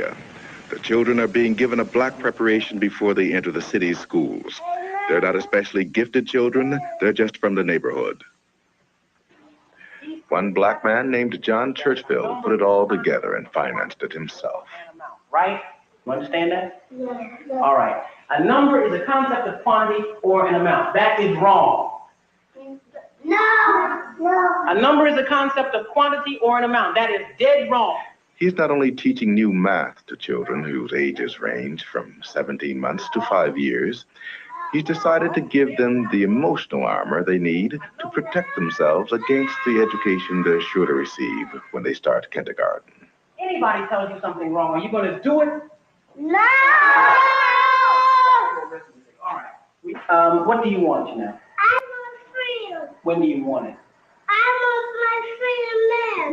America. The children are being given a black preparation before they enter the city's schools. They're not especially gifted children, they're just from the neighborhood. One black man named John Churchville put it all together and financed it himself. Right? You understand that? Yeah. All right. A number is a concept of quantity or an amount. That is wrong. No. A number is a concept of quantity or an amount. That is dead wrong. He's not only teaching new math to children whose ages range from 17 months to 5 years, he's decided to give them the emotional armor they need to protect themselves against the education they're sure to receive when they start kindergarten. Anybody tells you something wrong, are you going to do it? No! All right. What do you want, Janelle? I want freedom. When do you want it? I want my freedom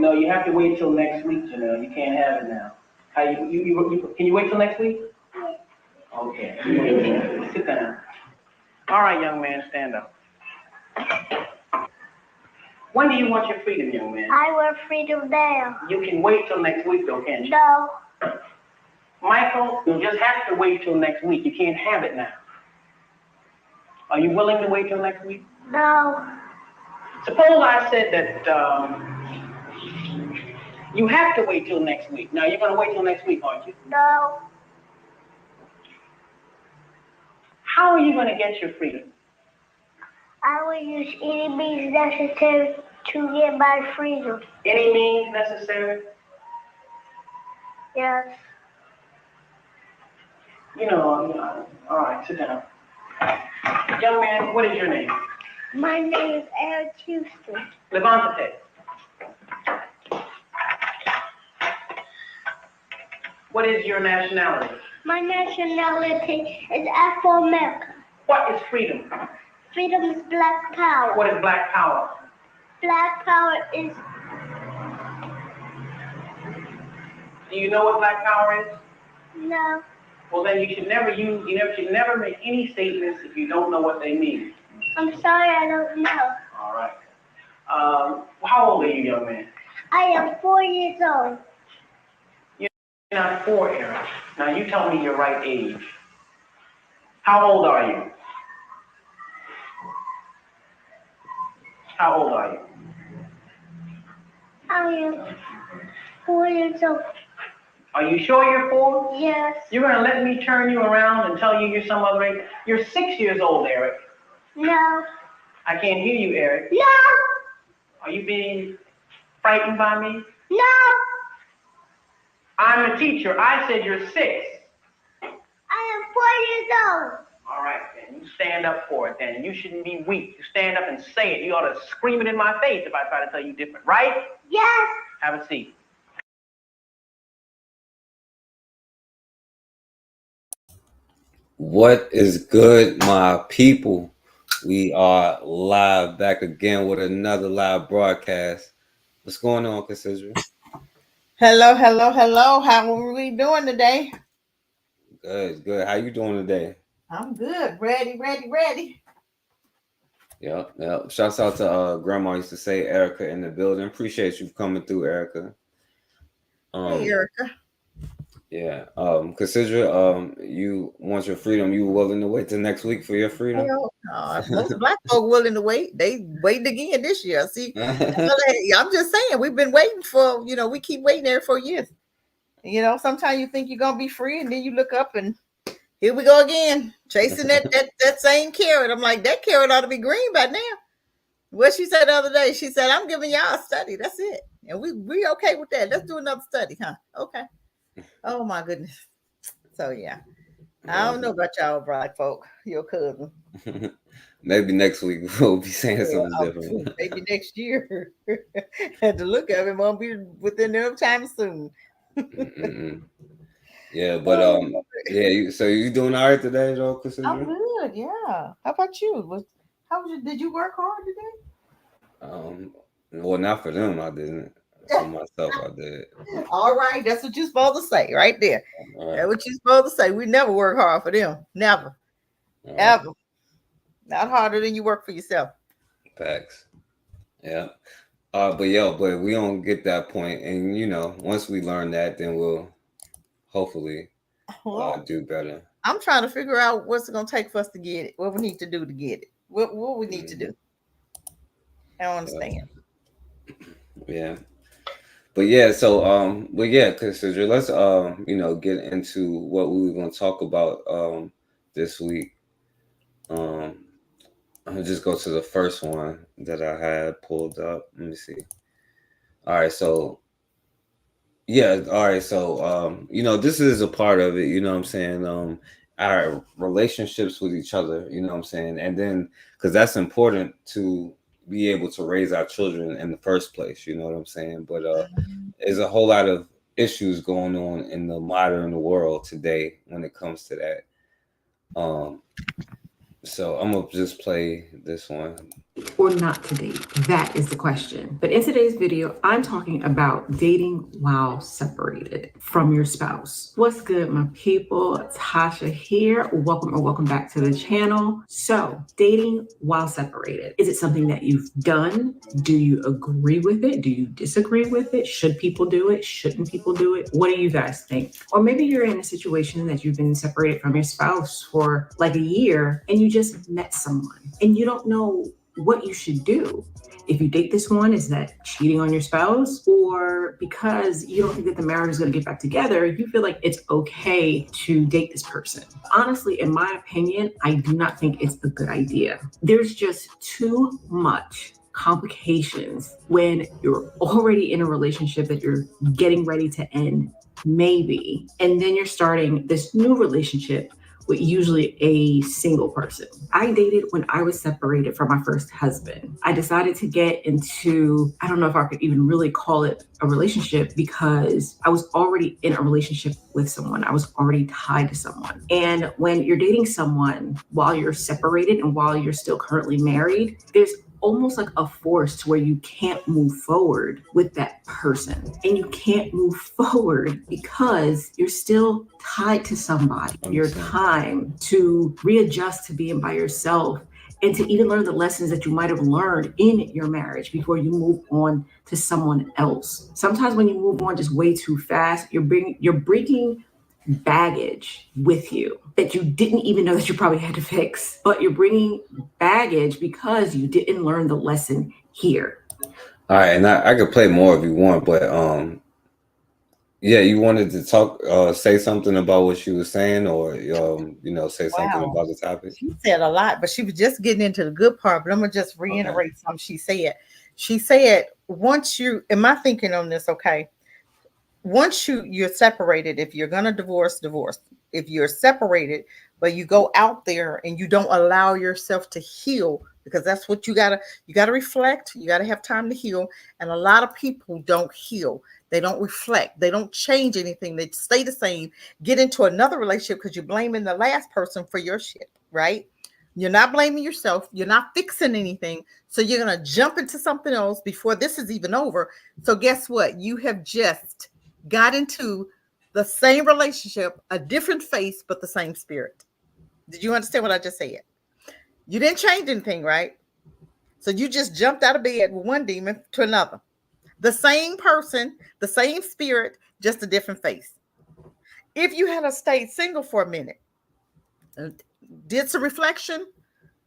now. No, you have to wait till next week, Janelle. You can't have it now. Can you wait till next week? Yes. Okay. Sit down. All right, young man, stand up. When do you want your freedom, young man? I want freedom now. You can wait till next week, though, can't you? No. Michael, you just have to wait till next week. You can't have it now. Are you willing to wait till next week? No. Suppose I said that you have to wait till next week. Now, you're going to wait till next week, aren't you? No. How are you going to get your freedom? I will use any means necessary to get my freedom. Any means necessary? Yes. All right, sit down. Young man, what is your name? My name is Eric Houston. Levante. What is your nationality? My nationality is Afro-American. What is freedom? Freedom is black power. What is black power? Black power is... Do you know what black power is? No. Well, then you should never make any statements if you don't know what they mean. I'm sorry, I don't know. All right. How old are you, young man? I am 4 years old. You're not 4, Eric. Now you tell me your right age. How old are you? How old are you? I am 4 years old. Are you sure you're 4? Yes. You're going to let me turn you around and tell you you're some other age? You're 6 years old, Eric. No. I can't hear you, Eric. No. Are you being frightened by me? No. I'm a teacher. I said you're 6. I am 4 years old. All right, then. You stand up for it, then. You shouldn't be weak. You stand up and say it. You ought to scream it in my face if I try to tell you different, right? Yes. Have a seat. What is good, my people? We are live back again with another live broadcast. What's going on, Cassidra? Hello. How are we doing today? Good. How you doing today? I'm good. Ready. Yep. Shouts out to Grandma used to say Erica in the building. Appreciate you coming through, Erica. Hey, Erica. Yeah. Cassidra, you want your freedom. You willing to wait till next week for your freedom? If those black folk willing to wait, they waited again this year. See, I'm just saying we've been waiting for, we keep waiting there for years. Sometimes you think you're gonna be free, and then you look up and here we go again, chasing that same carrot. I'm like, that carrot ought to be green by now. What she said the other day, she said, I'm giving y'all a study. That's it. And we okay with that. Let's do another study, huh? Okay. Oh my goodness. So yeah. I don't know about y'all black folk, your cousin. Maybe next week we'll be saying something different. Maybe next year. Had to look at it, won't be within no time soon. Yeah, but so you doing all right today, though, Cassandra? I'm good, yeah. How about you? Did you work hard today? Well, not for them, I didn't. For myself, I did. All right, that's what you're supposed to say right there. Right. That's what you're supposed to say. We never work hard for them. Never. Right. Ever. Not harder than you work for yourself. Facts. Yeah. But we don't get that point. And once we learn that, then we'll hopefully Well, do better. I'm trying to figure out what's it gonna take for us to get it. What we need to do to get it. What we need to do. I don't understand. Yeah. But yeah, so but yeah, Cassandra, let's get into what we were gonna talk about this week. Um I'll just go to the first one that I had pulled up. Let me see. All right, so yeah, all right, so this is a part of it, you know what I'm saying? Our relationships with each other, you know what I'm saying? And then because that's important to be able to raise our children in the first place, you know what I'm saying? But there's a whole lot of issues going on in the modern world today when it comes to that. So I'm gonna just play this one. Or not to date? That is the question. But in today's video, I'm talking about dating while separated from your spouse. What's good, my people? It's Tasha here. Welcome back to the channel. So, dating while separated. Is it something that you've done? Do you agree with it? Do you disagree with it? Should people do it? Shouldn't people do it? What do you guys think? Or maybe you're in a situation that you've been separated from your spouse for like a year and you just met someone and you don't know what you should do. If you date this one, is that cheating on your spouse? Or because you don't think that the marriage is going to get back together, you feel like it's okay to date this person? Honestly, in my opinion, I do not think it's a good idea. There's just too much complications when you're already in a relationship that you're getting ready to end, maybe, and then you're starting this new relationship with usually a single person. I dated when I was separated from my first husband. I decided to get into, I don't know if I could even really call it a relationship, because I was already in a relationship with someone. I was already tied to someone. And when you're dating someone while you're separated and while you're still currently married, there's almost like a force to where you can't move forward with that person. And you can't move forward because you're still tied to somebody. Your time to readjust to being by yourself and to even learn the lessons that you might have learned in your marriage before you move on to someone else. Sometimes when you move on just way too fast, you're bringing baggage with you that you didn't even know that you probably had to fix, but you're bringing baggage because you didn't learn the lesson here. All right, and I could play more if you want, but yeah, you wanted to talk, say something about what she was saying, or say something about the topic. She said a lot, but she was just getting into the good part. But I'm gonna just reiterate something she said. She said, once you, am I thinking on this? Okay. Once you're separated, if you're going to divorce. If you're separated, but you go out there and you don't allow yourself to heal, because that's what you gotta reflect. You gotta have time to heal. And a lot of people don't heal. They don't reflect. They don't change anything. They stay the same. Get into another relationship because you're blaming the last person for your shit, right? You're not blaming yourself. You're not fixing anything. So you're going to jump into something else before this is even over. So guess what? You have just got into the same relationship, a different face, but the same spirit. Did you understand what I just said? You didn't change anything, right? So you just jumped out of bed with one demon to another. The same person, the same spirit, just a different face. If you had stayed single for a minute, did some reflection,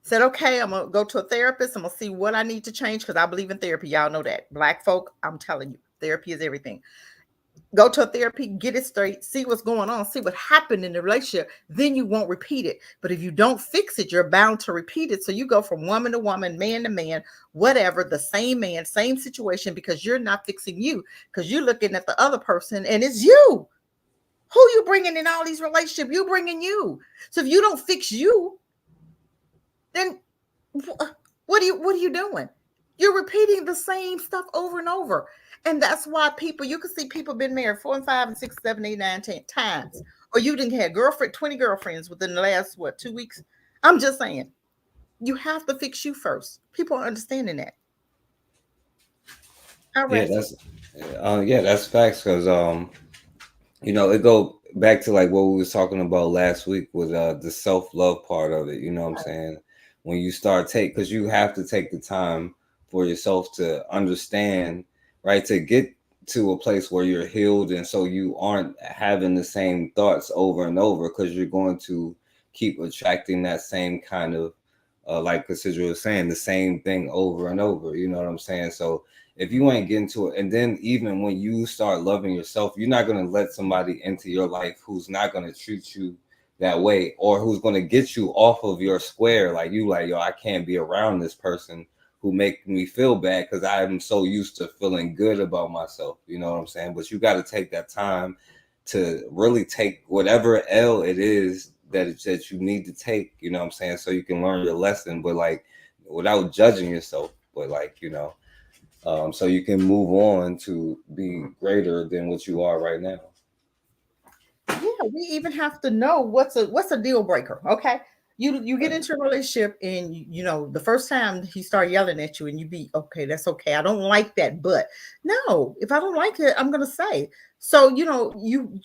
said, okay, I'm going to go to a therapist. I'm going to see what I need to change, because I believe in therapy. Y'all know that. Black folk, I'm telling you, therapy is everything. Go to a therapy, get it straight, see what's going on, see what happened in the relationship. Then you won't repeat it. But if you don't fix it, you're bound to repeat it. So you go from woman to woman, man to man, whatever, the same man, same situation, because you're not fixing you, because you're looking at the other person and it's you. Who you bringing in all these relationships? You bringing you. So if you don't fix you, then what are you doing? You're repeating the same stuff over and over. And that's why you can see people been married 4 and 5 and 6, 7, 8, 9, 10 times. Or you didn't have 20 girlfriends within the last, 2 weeks? I'm just saying, you have to fix you first. People are understanding that. That's facts, because it go back to like what we was talking about last week with the self-love part of it. You know what I'm saying? When you start because you have to take the time for yourself to understand, right? To get to a place where you're healed, and so you aren't having the same thoughts over and over, because you're going to keep attracting that same kind of like Cassidra was saying, the same thing over and over. You know what I'm saying? So if you ain't getting to it, and then even when you start loving yourself, you're not going to let somebody into your life who's not going to treat you that way, or who's going to get you off of your square. Like you like, yo, I can't be around this person who make me feel bad, because I'm so used to feeling good about myself. You know what I'm saying? But you got to take that time to really take whatever L it is that you need to take, you know what I'm saying, so you can learn your lesson, but like without judging yourself, but like, you know, so you can move on to be greater than what you are right now. Yeah, we even have to know what's a deal breaker. Okay. You get into a relationship, and you know the first time he start yelling at you, and you be okay, that's okay. I don't like that, but no, if I don't like it, I'm gonna say. So you know, you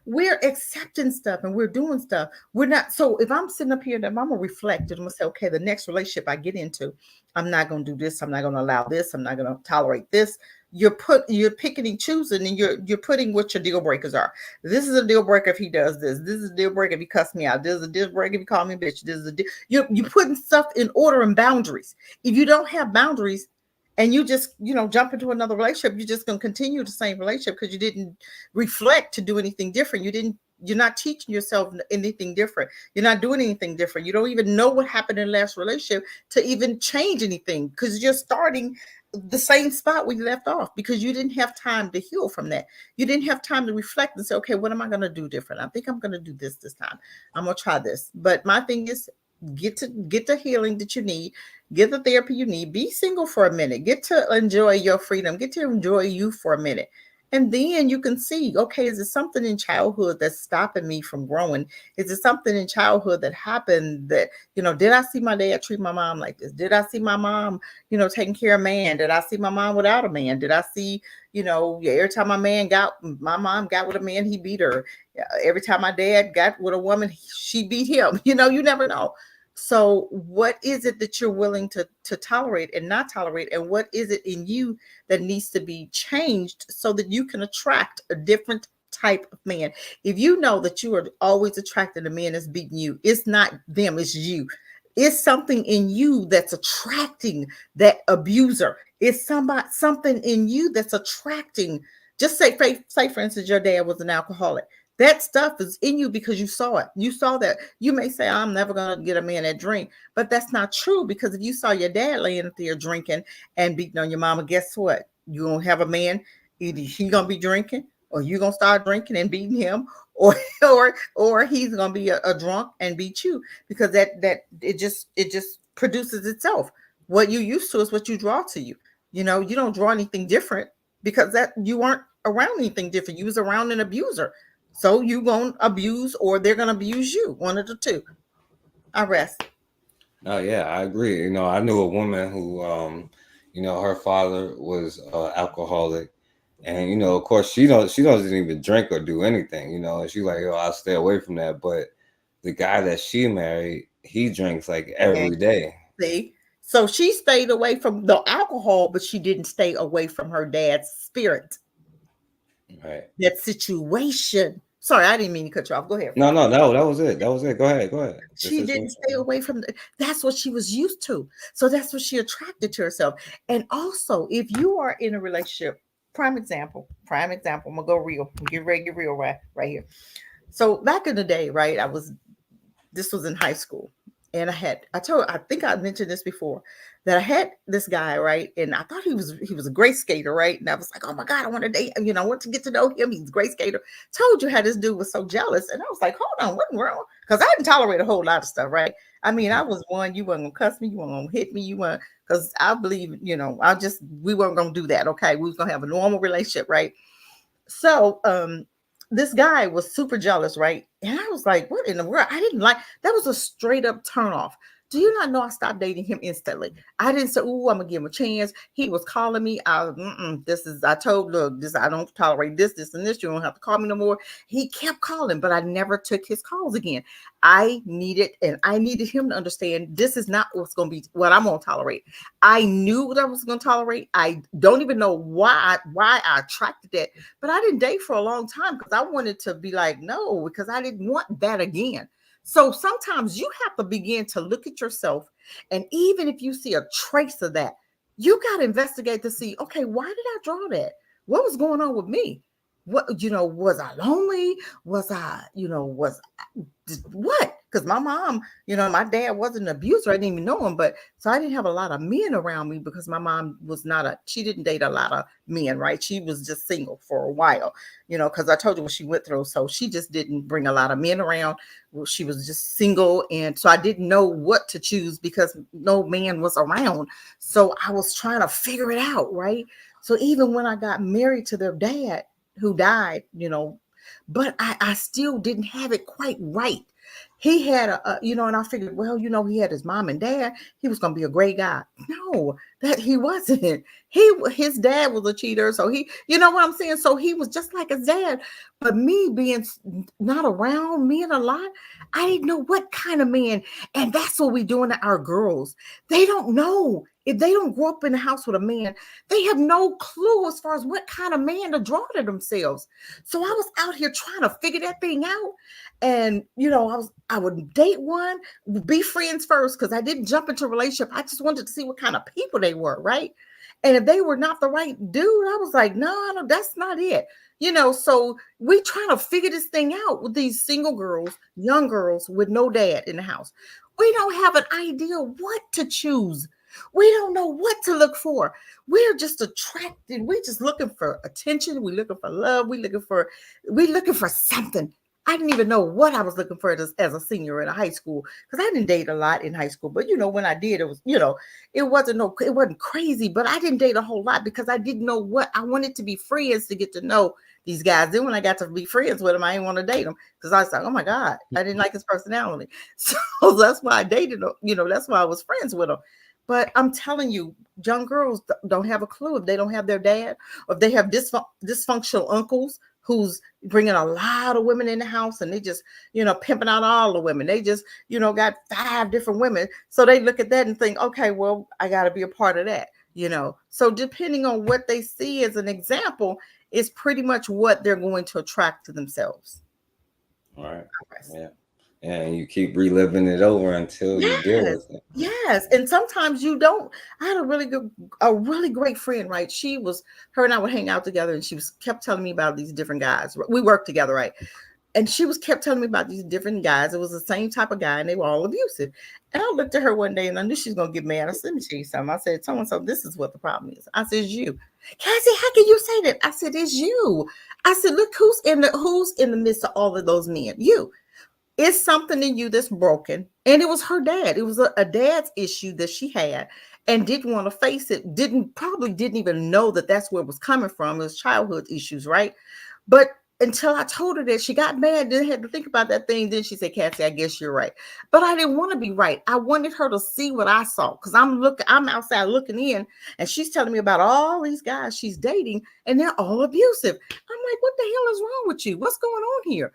we're accepting stuff and we're doing stuff. We're not. So if I'm sitting up here, then I'm gonna reflect and I'm gonna say, okay, the next relationship I get into, I'm not gonna do this. I'm not gonna allow this. I'm not gonna tolerate this. You're picking and choosing, and you're putting what your deal breakers are. This is a deal breaker if he does this. This is a deal breaker if he cuss me out. This is a deal breaker if he call me a bitch. This is you're putting stuff in order and boundaries. If you don't have boundaries and you just jump into another relationship, you're just gonna continue the same relationship because you didn't reflect to do anything different. You're not teaching yourself anything different. You're not doing anything different. You don't even know what happened in the last relationship to even change anything, because you're starting the same spot where you left off, because you didn't have time to heal from that. You didn't have time to reflect and say, okay, what am I going to do different? I think I'm going to do this time. I'm going to try this. But my thing is, get the healing that you need, get the therapy you need, be single for a minute, get to enjoy your freedom, get to enjoy you for a minute. And then you can see, okay, is it something in childhood that's stopping me from growing? Is it something in childhood that happened that, did I see my dad treat my mom like this? Did I see my mom, taking care of man? Did I see my mom without a man? Did I see, every time my mom got with a man, he beat her. Every time my dad got with a woman, she beat him. You never know. So what is it that you're willing to tolerate and not tolerate? And what is it in you that needs to be changed so that you can attract a different type of man? If you know that you are always attracting a man that's beating you, it's not them, it's you. It's something in you that's attracting that abuser. It's something in you that's attracting. Just say for instance, your dad was an alcoholic. That stuff is in you because you saw it. You saw that. You may say, I'm never going to get a man that drink, but that's not true, because if you saw your dad laying there drinking and beating on your mama, guess what? You're going to have a man, either he going to be drinking, or you're going to start drinking and beating him, or he's going to be a drunk and beat you, because that it just produces itself. What you used to is what you draw to you. You don't draw anything different, because that you weren't around anything different. You was around an abuser. So you gonna abuse, or they're gonna abuse you. One of the two. I rest. Oh yeah, I agree. I knew a woman who, her father was alcoholic, and of course she doesn't even drink or do anything. And she's like, I'll stay away from that. But the guy that she married, he drinks like every day. See, so she stayed away from the alcohol, but she didn't stay away from her dad's spirit. Right. That situation. Sorry, I didn't mean to cut you off. Go ahead. No, that was it. Go ahead. She didn't stay away from that's what she was used to. So that's what she attracted to herself. And also, if you are in a relationship, prime example, I'm gonna go real. Get real right here. So back in the day, right? This was in high school. And I think I mentioned this before, that I had this guy, right? And I thought he was a great skater, right? And I was like, oh my God, I want to date, I want to get to know him. He's a great skater. Told you how this dude was so jealous. And I was like, hold on, what's wrong? Because I didn't tolerate a whole lot of stuff, right? I mean, I was one, you weren't gonna cuss me, you weren't gonna hit me, because I believe, we weren't gonna do that. Okay. We was gonna have a normal relationship, right? So this guy was super jealous, right? And I was like, what in the world? I didn't like that. Was a straight up turn off. Do you not know I stopped dating him instantly? I didn't say, "Ooh, I'm gonna give him a chance." He was calling me. I told, look, this, I don't tolerate this, and this. You don't have to call me no more. He kept calling, but I never took his calls again. I needed him to understand this is not what's gonna be what I'm gonna tolerate. I knew what I was gonna tolerate. I don't even know why I attracted that, but I didn't date for a long time because I wanted to be like, no, because I didn't want that again. So sometimes you have to begin to look at yourself. And even if you see a trace of that, you got to investigate to see, okay, why did I draw that? What was going on with me? What, was I lonely? Was I, what? Because my mom, my dad wasn't an abuser. I didn't even know him, but so I didn't have a lot of men around me because my mom was she didn't date a lot of men, right? She was just single for a while, because I told you what she went through. So she just didn't bring a lot of men around. She was just single. And so I didn't know what to choose because no man was around. So I was trying to figure it out, right? So even when I got married to their dad, who died, but I still didn't have it quite right. He had and I figured, well, he had his mom and dad. He was going to be a great guy. No, that he wasn't. His dad was a cheater. So he, you know what I'm saying? So he was just like his dad. But me being not around men a lot, I didn't know what kind of man. And that's what we're doing to our girls. They don't know. If they don't grow up in the house with a man, they have no clue as far as what kind of man to draw to themselves. So I was out here trying to figure that thing out. And, I would date one, be friends first, because I didn't jump into a relationship. I just wanted to see what kind of people they were, right? And if they were not the right dude, I was like, no, that's not it. So we trying to figure this thing out with these single girls, young girls with no dad in the house. We don't have an idea what to choose. We don't know what to look for. We're just attracted. We're just looking for attention. We're looking for love. We're looking for something. I didn't even know what I was looking for as a senior in a high school, because I didn't date a lot in high school. But when I did, it was, it wasn't crazy, but I didn't date a whole lot because I didn't know what I wanted to be friends to get to know these guys. Then when I got to be friends with them, I didn't want to date them because I was like, oh my God, I didn't like his personality. So that's why I dated them. That's why I was friends with them. But I'm telling you, young girls don't have a clue if they don't have their dad, or if they have dysfunctional uncles who's bringing a lot of women in the house, and they just, pimping out all the women. They just, got 5 different women. So they look at that and think, okay, well, I got to be a part of that, So depending on what they see as an example is pretty much what they're going to attract to themselves. All right. Yeah. And you keep reliving it over until you deal with it. Yes. And sometimes you don't. I had a really great friend, right? Her and I would hang out together, and she kept telling me about these different guys. We worked together, right? And she kept telling me about these different guys. It was the same type of guy, and they were all abusive. And I looked at her one day, and I knew she was going to get mad. I said, let me tell you something. I said, so this is what the problem is. I said, it's you. Cassie, how can you say that? I said, it's you. I said, look, who's in the midst of all of those men? You. It's something in you that's broken. And it was her dad. It was a dad's issue that she had and didn't want to face it. Probably didn't even know that that's where it was coming from. It was childhood issues, right? But until I told her that, she got mad, then had to think about that thing. Then she said, Cassie, I guess you're right. But I didn't want to be right. I wanted her to see what I saw, because I'm outside looking in, and she's telling me about all these guys she's dating, and they're all abusive. I'm like, what the hell is wrong with you? What's going on here?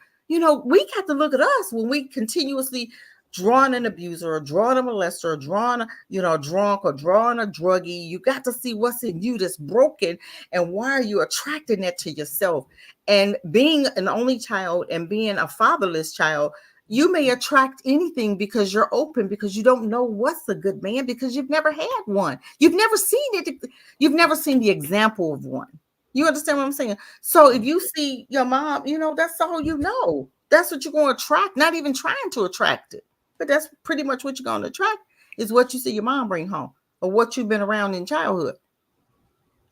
We got to look at us when we continuously drawing an abuser, or drawing a molester, or drawing a drunk, or drawing a druggie. You got to see what's in you that's broken, and why are you attracting that to yourself? And being an only child and being a fatherless child, you may attract anything because you're open, because you don't know what's a good man, because you've never had one. You've never seen it. You've never seen the example of one. You understand what I'm saying? So if you see your mom, that's all you know. That's what you're going to attract, not even trying to attract it. But that's pretty much what you're going to attract, is what you see your mom bring home, or what you've been around in childhood.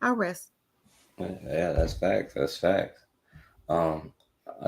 I rest. Yeah, that's facts. That's facts. I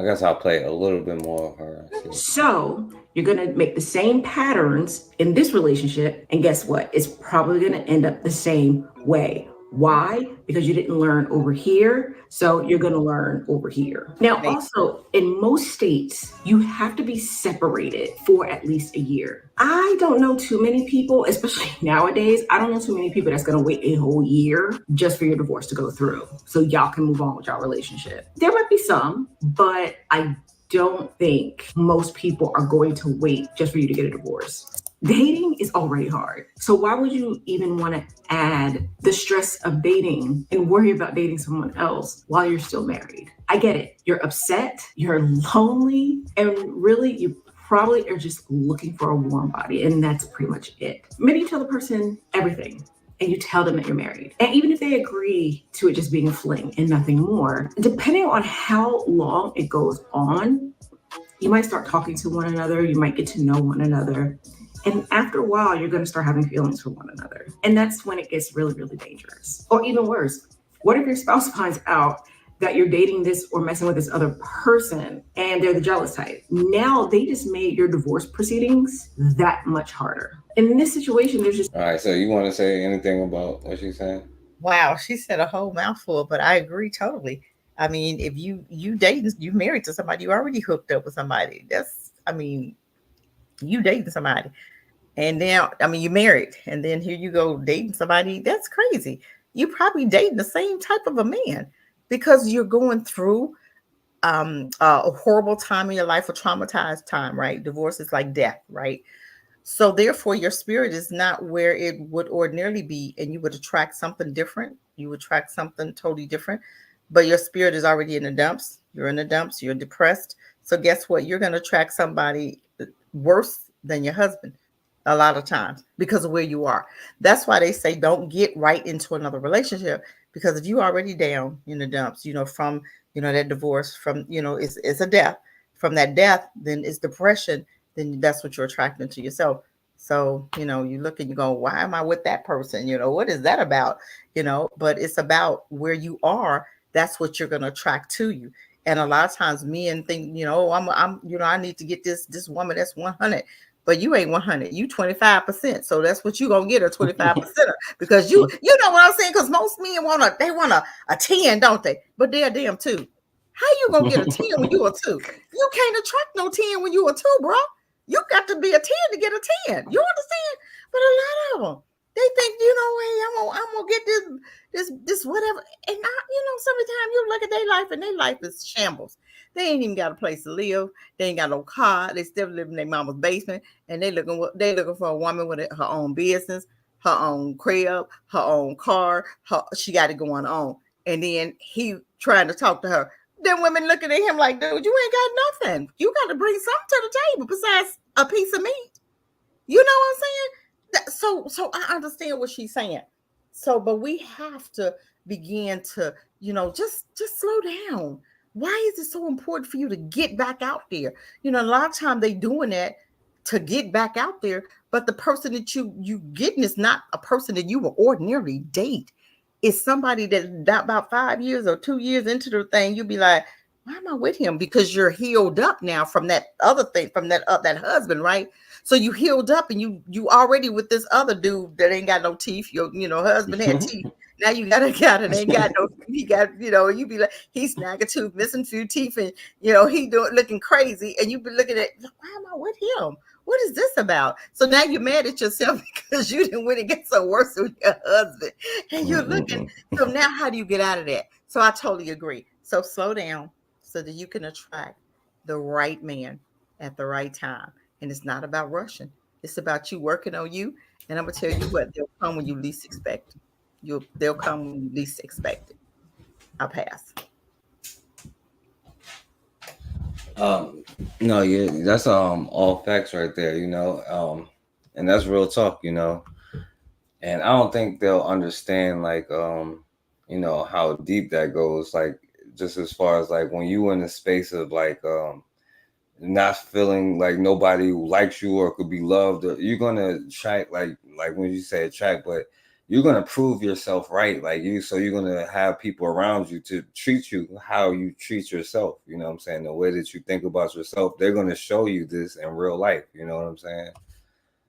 guess I'll play a little bit more of her. So you're going to make the same patterns in this relationship. And guess what? It's probably going to end up the same way. Why? Because you didn't learn over here, so you're going to learn over here. Now, also, in most states, you have to be separated for at least a year. I don't know too many people, especially nowadays, I don't know too many people that's going to wait a whole year just for your divorce to go through so y'all can move on with y'all relationship. There might be some, but I don't think most people are going to wait just for you to get a divorce. Dating is already hard. So why would you even want to add the stress of dating and worry about dating someone else while you're still married? I get it. You're upset, you're lonely, and really you probably are just looking for a warm body, and that's pretty much it. Maybe you tell the person everything and you tell them that you're married. And even if they agree to it just being a fling and nothing more, depending on how long it goes on, you might start talking to one another, you might get to know one another. And after a while, you're going to start having feelings for one another. And that's when it gets really, really dangerous. Or even worse, what if your spouse finds out that you're dating this or messing with this other person and they're the jealous type? Now they just made your divorce proceedings that much harder. And in this situation, there's just... All right, so you want to say anything about what she's saying? Wow, she said a whole mouthful, but I agree totally. I mean, if you dating, you married to somebody, you already hooked up with somebody. You dating somebody. And then, you married, and then here you go dating somebody. That's crazy. You probably dating the same type of a man because you're going through a horrible time in your life, a traumatized time, right? Divorce is like death, right? So therefore, your spirit is not where it would ordinarily be, and you would attract something different. You would attract something totally different, but your spirit is already in the dumps. You're in the dumps. You're depressed. So guess what? You're going to attract somebody worse than your husband a lot of times because of where you are. That's why they say don't get right into another relationship, because if you already down in the dumps, from that divorce, from it's a death, from that death, then it's depression, then that's what you're attracting to yourself. So you look and you go, why am I with that person? What is that about? But it's about where you are. That's what you're going to attract to you. And a lot of times men think, I need to get this woman that's 100. But you ain't 100, you 25%. So that's what you gonna get, a 25%, because you know what I'm saying? Because most men want a 10, don't they? But they're a damn 2. How you gonna get a 10 when you a 2? You can't attract no 10 when you a 2, bro. You got to be a 10 to get a 10. You understand? But a lot of them, they think, hey, I'm gonna get this whatever. And sometimes you look at their life and their life is shambles. They ain't even got a place to live. They ain't got no car. They still live in their mama's basement, and they looking for a woman with her own business, her own crib, her own car. She got it going on, and then he trying to talk to her. Then women looking at him like, dude, you ain't got nothing. You got to bring something to the table besides a piece of meat. You know what I'm saying? So I understand what she's saying. So, but we have to begin to, just slow down. Why is it so important for you to get back out there? A lot of times they doing that to get back out there, but the person that you getting is not a person that you will ordinarily date. It's somebody that about 5 years or 2 years into the thing, you'll be like, why am I with him? Because you're healed up now from that other thing, from that husband, right? So you healed up, and you already with this other dude that ain't got no teeth. Your husband had teeth. Now you got it ain't got no. He got you be like, he's snagging tooth, missing a few teeth, and he looking crazy, and you be looking at, why am I with him? What is this about? So now you're mad at yourself because you didn't really get so worse with your husband, and you're looking. So now how do you get out of that? So I totally agree. So slow down so that you can attract the right man at the right time. And it's not about rushing. It's about you working on you. And I'm going to tell you what, they'll come when you least expect it. They'll come when you least expect it. I'll pass. No, yeah, that's all facts right there, and that's real talk, and I don't think they'll understand how deep that goes, like just as far as like when you in a space of like not feeling like nobody likes you or could be loved, or you're gonna attract like when you say attract, but you're gonna prove yourself right, so you're gonna have people around you to treat you how you treat yourself. You know what I'm saying? The way that you think about yourself, they're gonna show you this in real life. You know what I'm saying?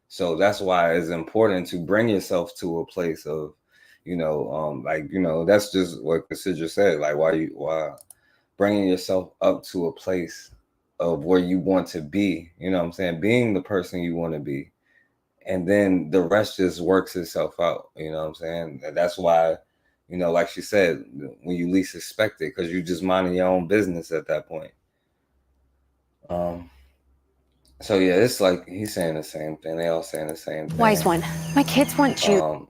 So that's why it's important to bring yourself to a place of, Like, that's just what Cassidra said. Like, why bringing yourself up to a place of where you want to be, being the person you want to be. And then the rest just works itself out, And that's why, like she said, when you least expect it, because you're just minding your own business at that point. So yeah, it's like he's saying the same thing. They all saying the same thing. Wise one. My kids want you.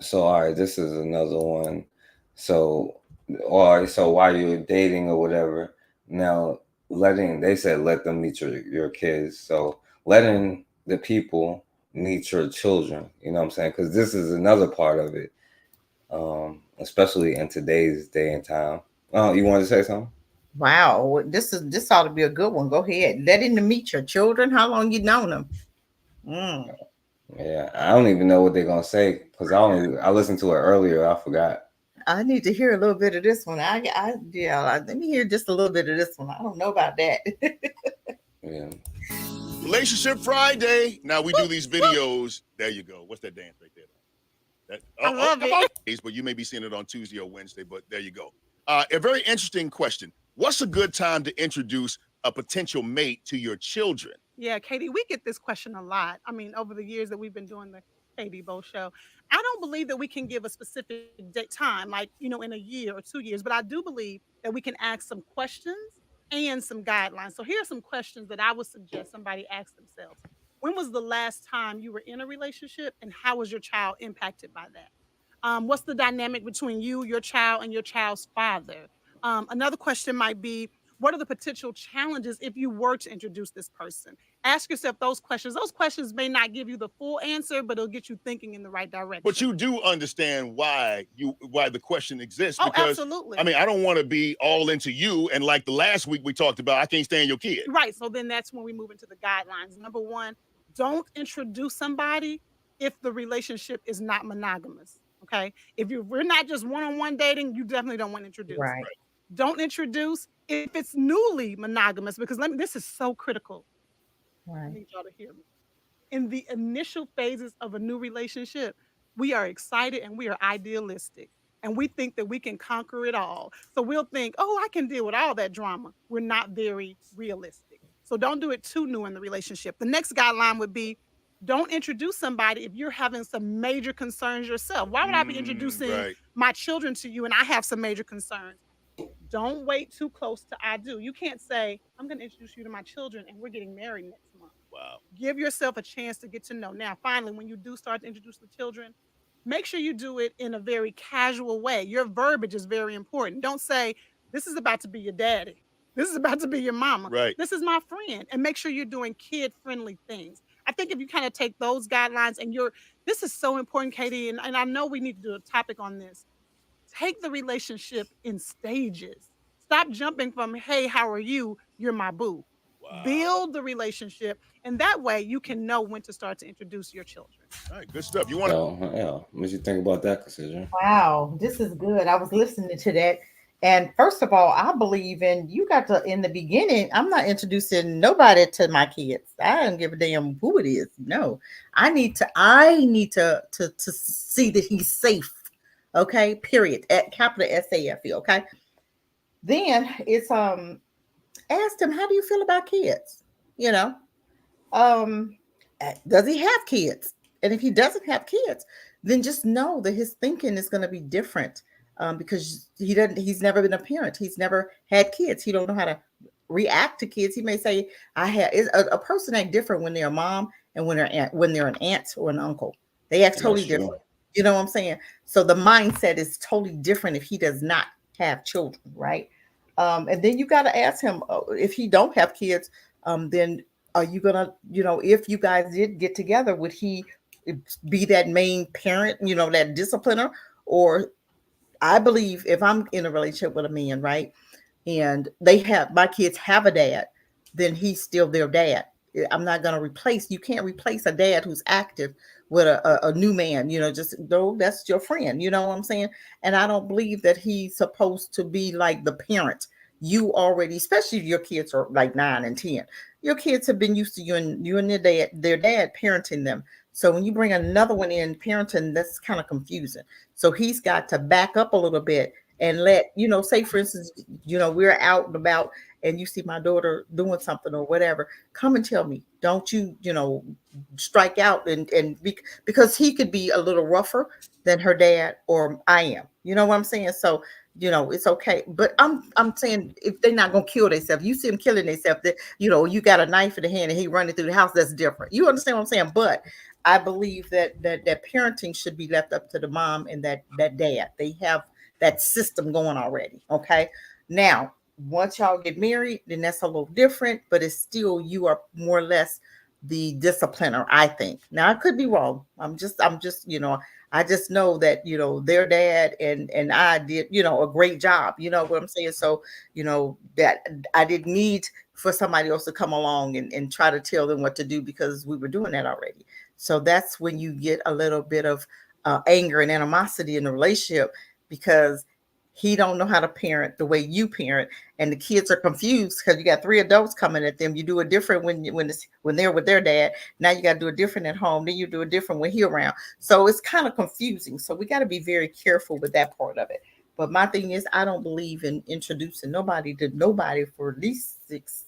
So all right, this is another one. So all right, so while you're dating or whatever, now they said let them meet your kids. So letting the people meet your children, you know what I'm saying? Because this is another part of it, especially in today's day and time. Oh, you wanted to say something? Wow, this ought to be a good one. Go ahead. Letting them meet your children. How long you known them? Yeah, I don't even know what they're gonna say because I listened to it earlier. I forgot. I need to hear a little bit of this one. Let me hear just a little bit of this one. I don't know about that. Yeah. Relationship Friday. Now we do these videos. There you go. What's that dance right there? I love it. But you may be seeing it on Tuesday or Wednesday, but there you go. A very interesting question. What's a good time to introduce a potential mate to your children? Yeah, Katie, we get this question a lot. I mean, over the years that we've been doing the Katie Bo show, I don't believe that we can give a specific date time, like, in a year or 2 years, but I do believe that we can ask some questions and some guidelines. So here are some questions that I would suggest somebody ask themselves. When was the last time you were in a relationship, and how was your child impacted by that? What's the dynamic between you, your child, and your child's father? Another question might be, what are the potential challenges if you were to introduce this person? Ask yourself those questions. Those questions may not give you the full answer, but it'll get you thinking in the right direction. But you do understand why the question exists. Oh, because, absolutely. I mean, I don't want to be all into you. And like the last week we talked about, I can't stand your kid. Right. So then that's when we move into the guidelines. Number one, don't introduce somebody if the relationship is not monogamous. Okay. If we're not just one-on-one dating, you definitely don't want to introduce. Right. Don't introduce if it's newly monogamous, because this is so critical. Right. I need y'all to hear me. In the initial phases of a new relationship, we are excited and we are idealistic. And we think that we can conquer it all. So we'll think, oh, I can deal with all that drama. We're not very realistic. So don't do it too new in the relationship. The next guideline would be, don't introduce somebody if you're having some major concerns yourself. Why would I be introducing my children to you and I have some major concerns? Don't wait too close to I do. You can't say, I'm going to introduce you to my children and we're getting married next month. Wow. Give yourself a chance to get to know. Now, finally, when you do start to introduce the children, make sure you do it in a very casual way. Your verbiage is very important. Don't say, this is about to be your daddy. This is about to be your mama. Right. This is my friend. And make sure you're doing kid-friendly things. I think if you kind of take those guidelines and this is so important, Katie, and I know we need to do a topic on this. Take the relationship in stages. Stop jumping from, hey, how are you? You're my boo. Wow. Build the relationship, and that way you can know when to start to introduce your children. All right, good stuff. You want to? Yeah, what you think about that, Cassidra? Wow, this is good. I was listening to that. And first of all, I believe in the beginning, I'm not introducing nobody to my kids. I don't give a damn who it is. No, I need to see that he's safe. Okay, period. At capital SAFE. Okay. Then it's asked him, how do you feel about kids? Does he have kids? And if he doesn't have kids, then just know that his thinking is going to be different. Because he's never been a parent. He's never had kids. He don't know how to react to kids. He may say, a person act different when they're a mom and when they're an aunt or an uncle. They act totally different. You know what I'm saying? So the mindset is totally different if he does not have children, right? And then you got to ask him, if he don't have kids, then are you gonna, if you guys did get together, would he be that main parent, that discipliner? Or I believe if I'm in a relationship with a man, right, and my kids have a dad, then he's still their dad. I'm not going to replace. You can't replace a dad who's active with a new man. That's your friend. You know what I'm saying? And I don't believe that he's supposed to be like the parent. You already, especially if your kids are like 9 and 10. Your kids have been used to you and their dad parenting them. So when you bring another one in parenting, that's kind of confusing. So he's got to back up a little bit and let, say for instance, we're out and about and you see my daughter doing something or whatever, come and tell me. Don't you, strike out because he could be a little rougher than her dad or I am. You know what I'm saying? So, it's okay. But I'm saying if they're not gonna kill themselves, you see them killing themselves, that you got a knife in the hand and he running through the house, that's different. You understand what I'm saying? But I believe that parenting should be left up to the mom and that dad. They have that system going already. Okay. Now, once y'all get married, then that's a little different, but it's still you are more or less the discipliner, I think. Now I could be wrong. I'm just, I just know that, their dad and I did, a great job. You know what I'm saying? So, that I didn't need for somebody else to come along and try to tell them what to do because we were doing that already. So that's when you get a little bit of anger and animosity in the relationship because he don't know how to parent the way you parent, and the kids are confused because you got three adults coming at them. You do it different when they're with their dad. Now you got to do it different at home. Then you do it different when he around. So it's kind of confusing. So we got to be very careful with that part of it. But my thing is, I don't believe in introducing nobody to nobody for at least 6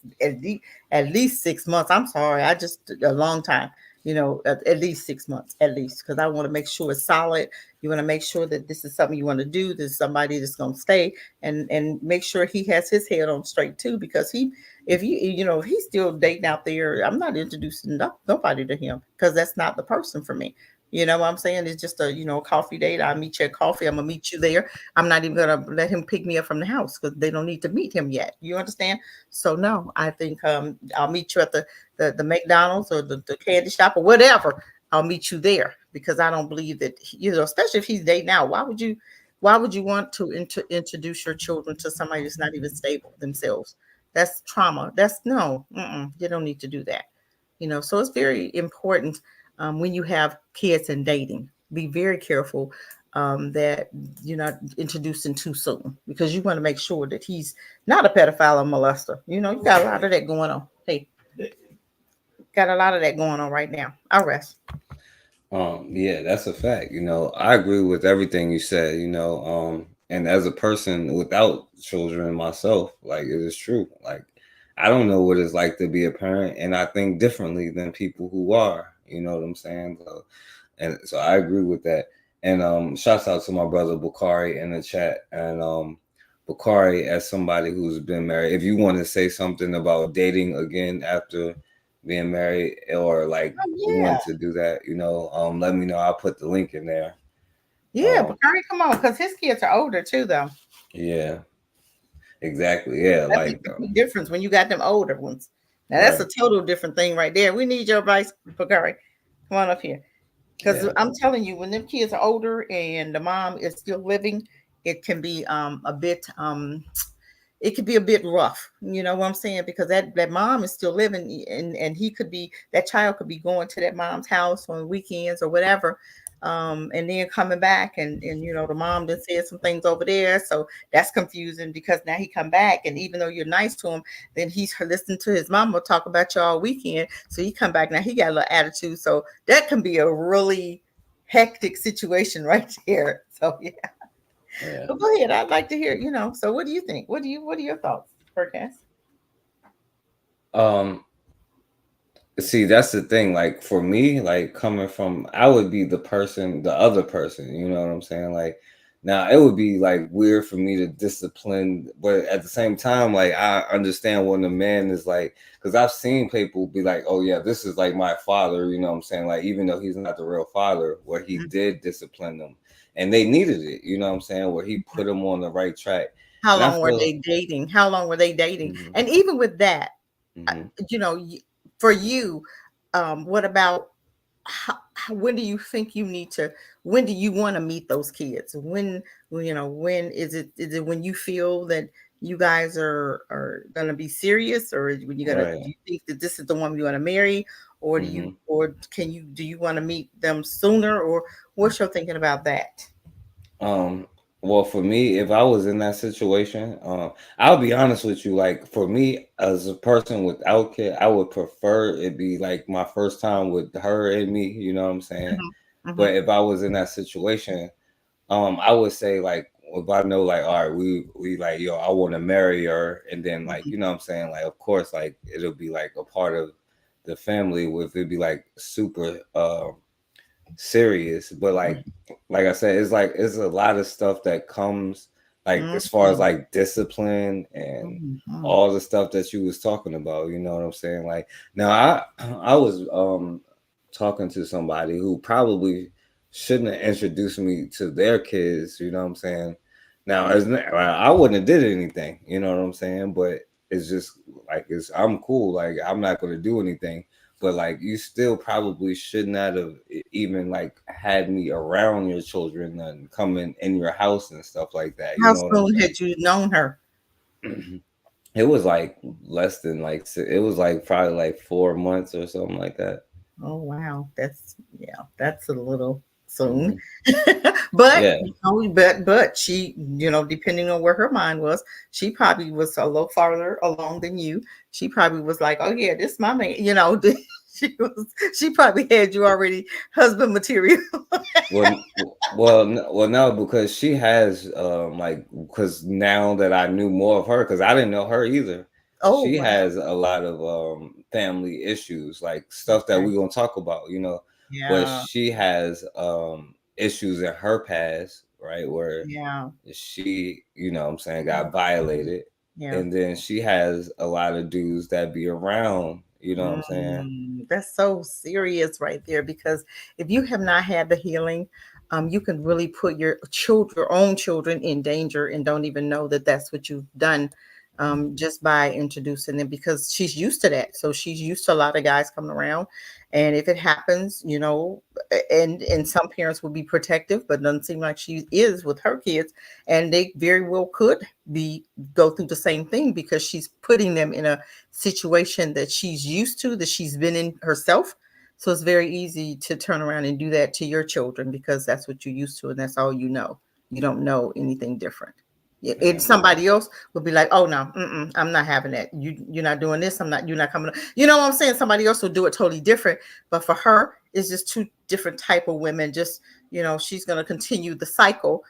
months. I'm sorry, I just a long time. At least 6 months, at least, because I want to make sure it's solid. You want to make sure that this is something you want to do. There's somebody that's going to stay and make sure he has his head on straight too. Because if he's still dating out there, I'm not introducing nobody to him because that's not the person for me. You know what I'm saying? It's just a coffee date. I meet you at coffee. I'm gonna meet you there. I'm not even gonna let him pick me up from the house because they don't need to meet him yet. You understand? So no, I think I'll meet you at the McDonald's or the candy shop or whatever. I'll meet you there because I don't believe that especially if he's dating out. Why would you want to introduce your children to somebody that's not even stable themselves? That's trauma. That's no. You don't need to do that. So it's very important when you have kids and dating. Be very careful that you're not introducing too soon because you want to make sure that he's not a pedophile or molester. You got a lot of that going on. Hey, got a lot of that going on right now. I'll rest. Yeah, that's a fact. I agree with everything you said, and as a person without children myself, like it is true. Like I don't know what it's like to be a parent, and I think differently than people who are, you know what I'm saying? And so I agree with that. And shouts out to my brother Bakari in the chat. And Bakari, as somebody who's been married, if you want to say something about dating again after being married or like Yeah. want to do that, let me know. I'll put the link in there. Yeah, Bakari, come on, because his kids are older too, though. Yeah, exactly. Yeah, That makes a big difference when you got them older ones. Now that's a total different thing right there. We need your advice, Bakari. Come on up here. Because I'm telling you, when them kids are older and the mom is still living, it can be a bit it could be a bit rough. You know what I'm saying? Because that mom is still living and that child could be going to that mom's house on weekends or whatever. And then coming back and the mom done said some things over there. So that's confusing because now he come back and even though you're nice to him, then he's listening to his mama talk about you all weekend. So he come back now, he got a little attitude. So that can be a really hectic situation right there. So yeah. But go ahead. I'd like to hear, so what do you think? What are your thoughts, Perkins? See, that's the thing. Like for me, like coming from, I would be the other person. You know what I'm saying? Like now, it would be like weird for me to discipline, but at the same time, like I understand when the man is like, because I've seen people be like, "Oh yeah, this is like my father." You know what I'm saying? Like even though he's not the real father, where he did discipline them, and they needed it. You know what I'm saying? Where he put them on the right track. How long were they dating? How long were they dating? And even with that, for you, what about when do you think when do you want to meet those kids? When is it when you feel that you guys are going to be serious, or when do you think that this is the one you want to marry, or do you want to meet them sooner, or what's your thinking about that? Well, for me, if I was in that situation, I'll be honest with you. Like for me, as a person without kid, I would prefer it be like my first time with her and me. You know what I'm saying? Mhm, mhm, But if I was in that situation, I would say like if I know like all right, we like yo, I want to marry her, and then like mhm, you know what I'm saying, like of course like it'll be like a part of the family with it be like super serious, but like I said, it's a lot of stuff that comes like as far as mhm, like discipline and mhm, all the stuff that you was talking about, you know what I'm saying? Like now I was talking to somebody who probably shouldn't have introduced me to their kids, you know what I'm saying? Now I wouldn't have did anything, you know what I'm saying? But it's just like I'm cool, like I'm not gonna do anything, but like you still probably should not have even like had me around your children and coming in your house and stuff like that. You How know what I'm soon had you known her? saying? It was like less than like it was like probably like 4 months or something like that. Oh wow, that's a little soon. Hmm. But Yeah, but she, depending on where her mind was, she probably was a little farther along than you. She probably was like, "Oh yeah, this my man." She probably had you already husband material. well, no, because she has like because now that I knew more of her, because I didn't know her either. Oh She wow. has a lot of family issues, like stuff that Okay. we're gonna talk about, you know. But Yeah. she has issues in her past, right, where Yeah. she, you know what I'm saying, Yeah. got violated. Yeah. And then she has a lot of dudes that be around, you know what I'm saying? That's so serious right there because if you have not had the healing, you can really put your own children in danger and don't even know that that's what you've done, just by introducing them because she's used to that. So she's used to a lot of guys coming around, and if it happens, and some parents will be protective, but it doesn't seem like she is with her kids, and they very well could be go through the same thing because she's putting them in a situation that she's used to, that she's been in herself. So it's very easy to turn around and do that to your children because that's what you're used to and that's all you know. You don't know anything different. Yeah. Somebody else would be like, "Oh no, I'm not having that. You're not doing this. You're not coming." You know what I'm saying? Somebody else will do it totally different. But for her, it's just two different type of women. Just she's gonna continue the cycle.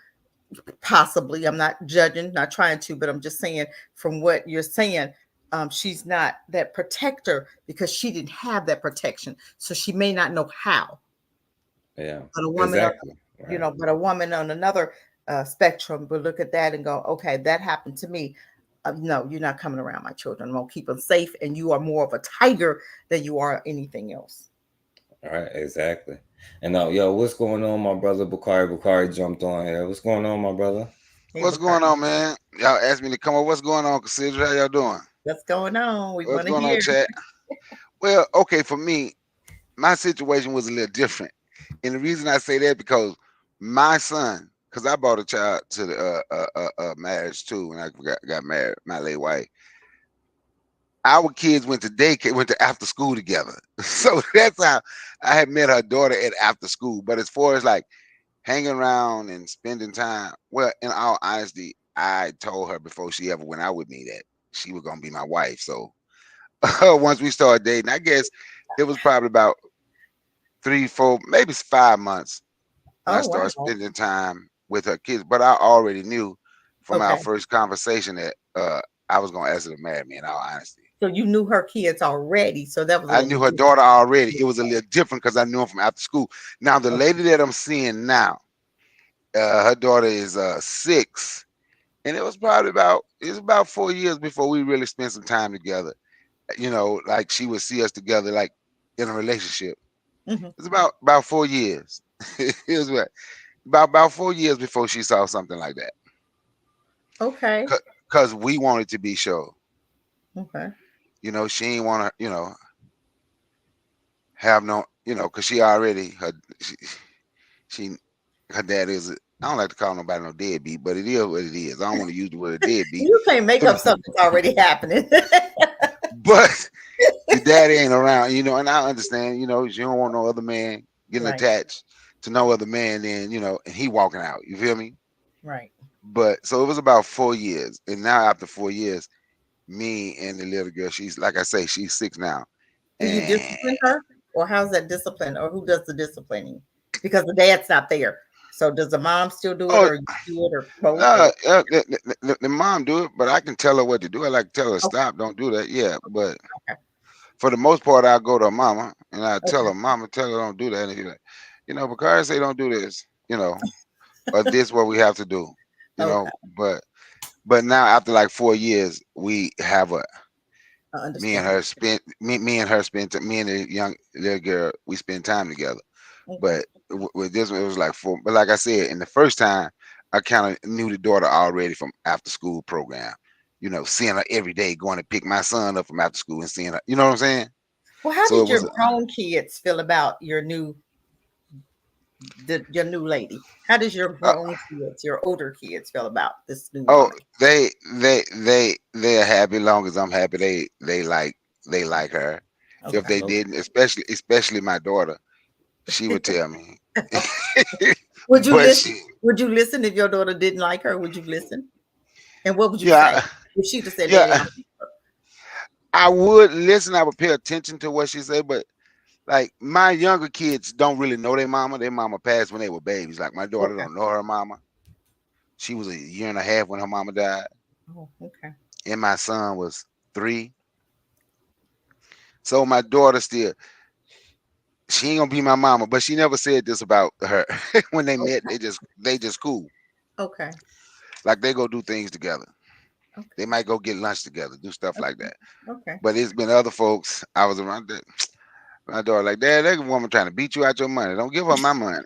Possibly, I'm not judging, not trying to, but I'm just saying from what you're saying, she's not that protector because she didn't have that protection, so she may not know how. Yeah. But a woman, Exactly. Right. but a woman on another spectrum will look at that and go, "Okay, that happened to me. No, you're not coming around my children. I'm gonna keep them safe, and you are more of a tiger than you are anything else." All right, exactly. And yo, what's going on, my brother Bakari? Bakari jumped on here. What's going on, my brother? Hey, What's Bakari, going on, man? Y'all asked me to come up. What's going on, Cassidra? How y'all doing? what's going on? We What's want to going on, hear. chat? Well, okay, for me, my situation was a little different. And the reason I say that because my son, because I brought a child to the marriage too when I got married, my late wife. Our kids went to daycare, went to after school together. So that's how I had met her daughter at after school. But as far as like hanging around and spending time, well, in all honesty, I told her before she ever went out with me that she was gonna be my wife. So once we started dating, I guess it was probably about 3, 4, maybe 5 months when I Oh started wow. spending time with her kids. But I already knew from our Okay. first conversation that I was gonna ask her to marry me. In all honesty, So you knew her kids already, so that was a I little knew bit her daughter different. already. It was a little different because I knew her from after school. Now the Okay. lady that I'm seeing now, her daughter is 6, and it was about 4 years before we really spent some time together. Like she would see us together, like in a relationship. Mhm. It's about 4 years. It was about 4 years before she saw something like that. Okay. Cause we wanted to be sure. Okay. She ain't want to, have no, cause she already she her dad is. I don't like to call nobody no deadbeat, but it is what it is. I don't want to use the word deadbeat, You can't make up something that's already happening. but the daddy ain't around, and I understand, you don't want no other man getting Right. attached to no other man, then, and he walking out. You feel me? Right. But so it was about 4 years, and now after 4 years, me and the little girl, she's like I say, she's 6 now, Do you and discipline her, or how's that discipline, or who does the disciplining? Because the dad's not there. So does the mom still do it, oh, or you do it, or both? Or the mom do it, but I can tell her what to do. I like to tell her okay, stop, don't do that. Yeah, but okay, for the most part, I go to her mama and I tell okay, her, mama, tell her don't do that. And she's like, because say don't do this, or this what we have to do, you okay. know. But now after like 4 years, we have a Understanding. me and her spend me and the young little girl, we spend time together. Okay, But with this one, it was like 4. But like I said, in the first time, I kind of knew the daughter already from after school program. Seeing her every day, going to pick my son up from after school and seeing her. You know what I'm saying? well, how So did it your was. grown kids feel about your new lady? How does your Uh, grown kids, your older kids, feel about this new oh, woman? they're happy. Long as I'm happy, they like her. If Okay. they didn't, especially my daughter, she would tell me. Would you But listen? Would you listen if your daughter didn't like her? Would you listen? And what would you say yeah, if she just said, "Daddy, yeah, I don't like her"? I would listen. I would pay attention to what she said, but like my younger kids don't really know their mama. Their mama passed when they were babies. Like my daughter Okay. don't know her mama. She was a year and a half when her mama died, Oh, okay. and my son was 3. So my daughter still, she ain't gonna be my mama, but she never said this about her. When they met, Okay. they just cool. Okay. Like they go do things together. They Okay. might go get lunch together, do stuff like Okay. that. Okay. But it's been other folks I was around that my daughter like, Dad, that woman trying to beat you out your money. Don't give her my money.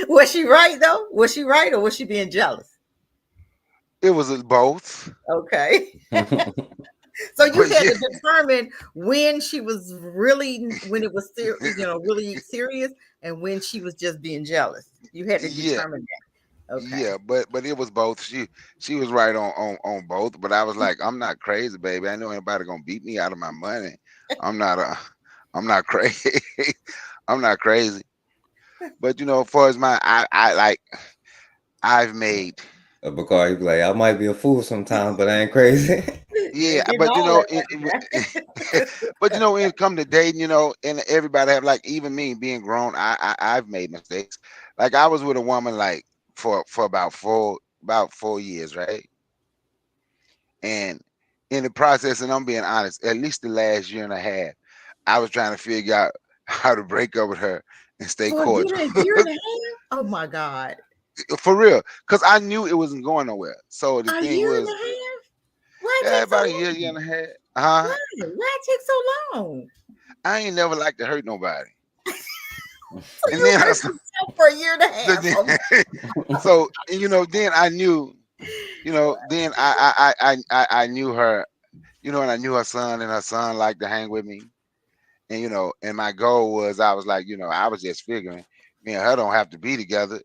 Was she right though? Was she right, or was she being jealous? It was both. Okay. So you But had yeah, to determine when she was really, when it was really serious, and when she was just being jealous. You had to yeah, determine that. Okay. yeah. But it was both. She was right on both. But I was like, I'm not crazy, baby. I know anybody gonna beat me out of my money. I'm not I'm not crazy. I'm not crazy. But as far as I like I've made Because you be like, I might be a fool sometimes, but I ain't crazy. You yeah, ain't getting but all that money back. but when it come to dating, and everybody have like even me being grown, I've made mistakes. Like I was with a woman like for about 4 years, right? And in the process, and I'm being honest, at least the last year and a half, I was trying to figure out how to break up with her and stay For a good cordial. a year and a half? Oh my God. For real, because I knew it wasn't going nowhere. So the A thing year and was, a half? Why it yeah, take so about a year long? and a half. Huh? Why? Why it take so long? I ain't never like to hurt nobody. So And you then I hurt yourself for a year and a half. Oh my so then I knew, then I knew her, and I knew her son, and her son liked to hang with me. And and my goal was I was like, I was just figuring me and her don't have to be together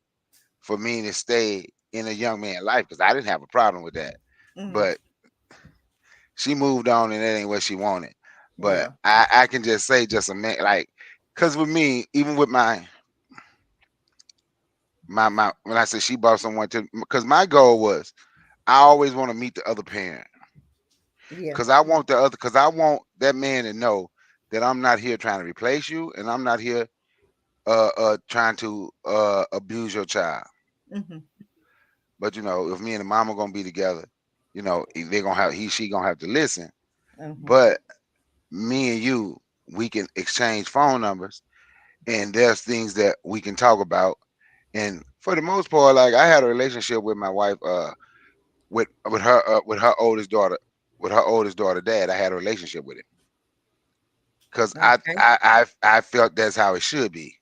for me to stay in a young man's life because I didn't have a problem with that. Mhm. But she moved on and that ain't what she wanted. But Yeah. I can just say just a man like because with me, even with my when I said she brought someone to because my goal was I always want to meet the other parent Yeah. because I want that man to know that I'm not here trying to replace you and I'm not here trying to abuse your child. Mhm. But if me and the mom are gonna be together, they're gonna have she gonna have to listen. Mhm. But me and you, we can exchange phone numbers and there's things that we can talk about. And for the most part, like I had a relationship with my wife, with her oldest daughter, dad. I had a relationship with him because Okay. I felt that's how it should be.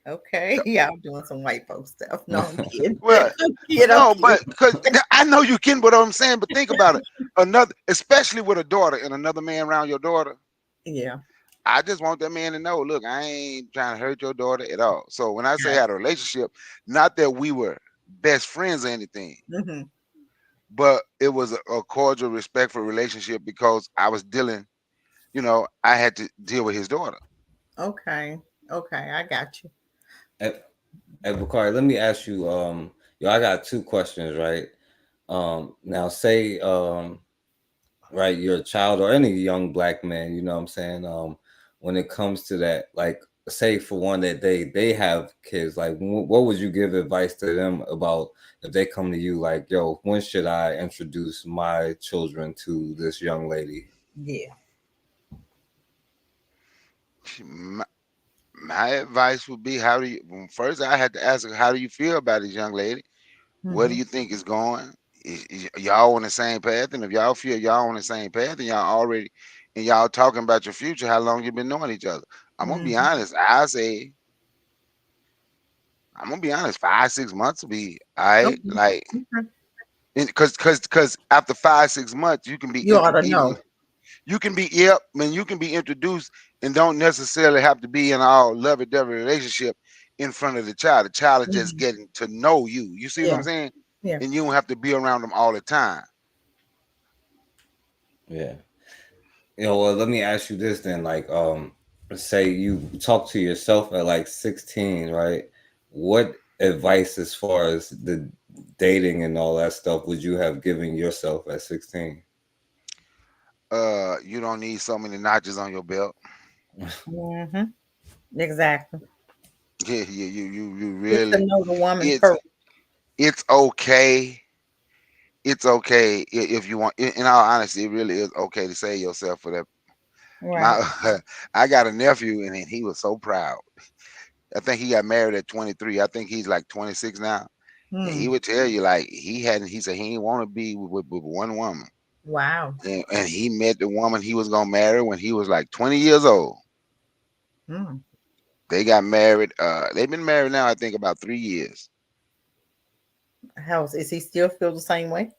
Okay. Yeah, I'm doing some white folk stuff. No, I'm kidding. Well, I'm kidding. I'm no, kidding. but because I know you can, but I'm saying, but think about it. Especially with a daughter and another man around your daughter. Yeah. I just want that man to know, look, I ain't trying to hurt your daughter at all. So when I say I Got had a relationship, not that we were best friends or anything, you. Mhm. but it was a cordial, respectful relationship because I was dealing, I had to deal with his daughter. Okay. Okay. I got you. And Hey, Bakari, let me ask you. I got two questions, right? Now, say, right, you're a child or any young black man. You know what I'm saying? When it comes to that, like, say for one that they have kids, like, what would you give advice to them about if they come to you like, yo, when should I introduce my children to this young lady? Yeah. My, my advice would be, how do you? First, I had to ask her, how do you feel about this young lady? Where do Mhm. you think it's going? Y'all on the same path? And if y'all feel y'all on the same path, and y'all already, and y'all talking about your future, how long you been knowing each other? I'm gonna be Mhm. honest. I say, I'm gonna be honest. 5 6 months will be all right. Okay. Like, Okay. because after 5 6 months, you can be You ought to know. you can be, yep, man, you can be introduced and don't necessarily have to be in all lovey-dovey relationship in front of the child. The child is just Mhm. getting to know you. You see what Yeah. I'm saying? Yeah. And you don't have to be around them all the time. Yeah. Well, let me ask you this then. Like, say you talk to yourself at like 16, right? What advice as far as the dating and all that stuff would you have given yourself at 16? You don't need so many notches on your belt. Mhm. Exactly. Yeah, yeah, you Get to really, know the woman it's first. it's okay. It's okay if you want. In all honesty, it really is okay to save yourself for that. Right. My, I got a nephew, and he was so proud. I think he got married at 23. I think he's like 26 now. And he Hmm. would tell you, like, he said he didn't want to be with one woman. Wow. And he met the woman he was gonna marry when he was like 20 years old. Hmm. They got married. They've been married now, I think, about 3 years. How is he still feel the same way?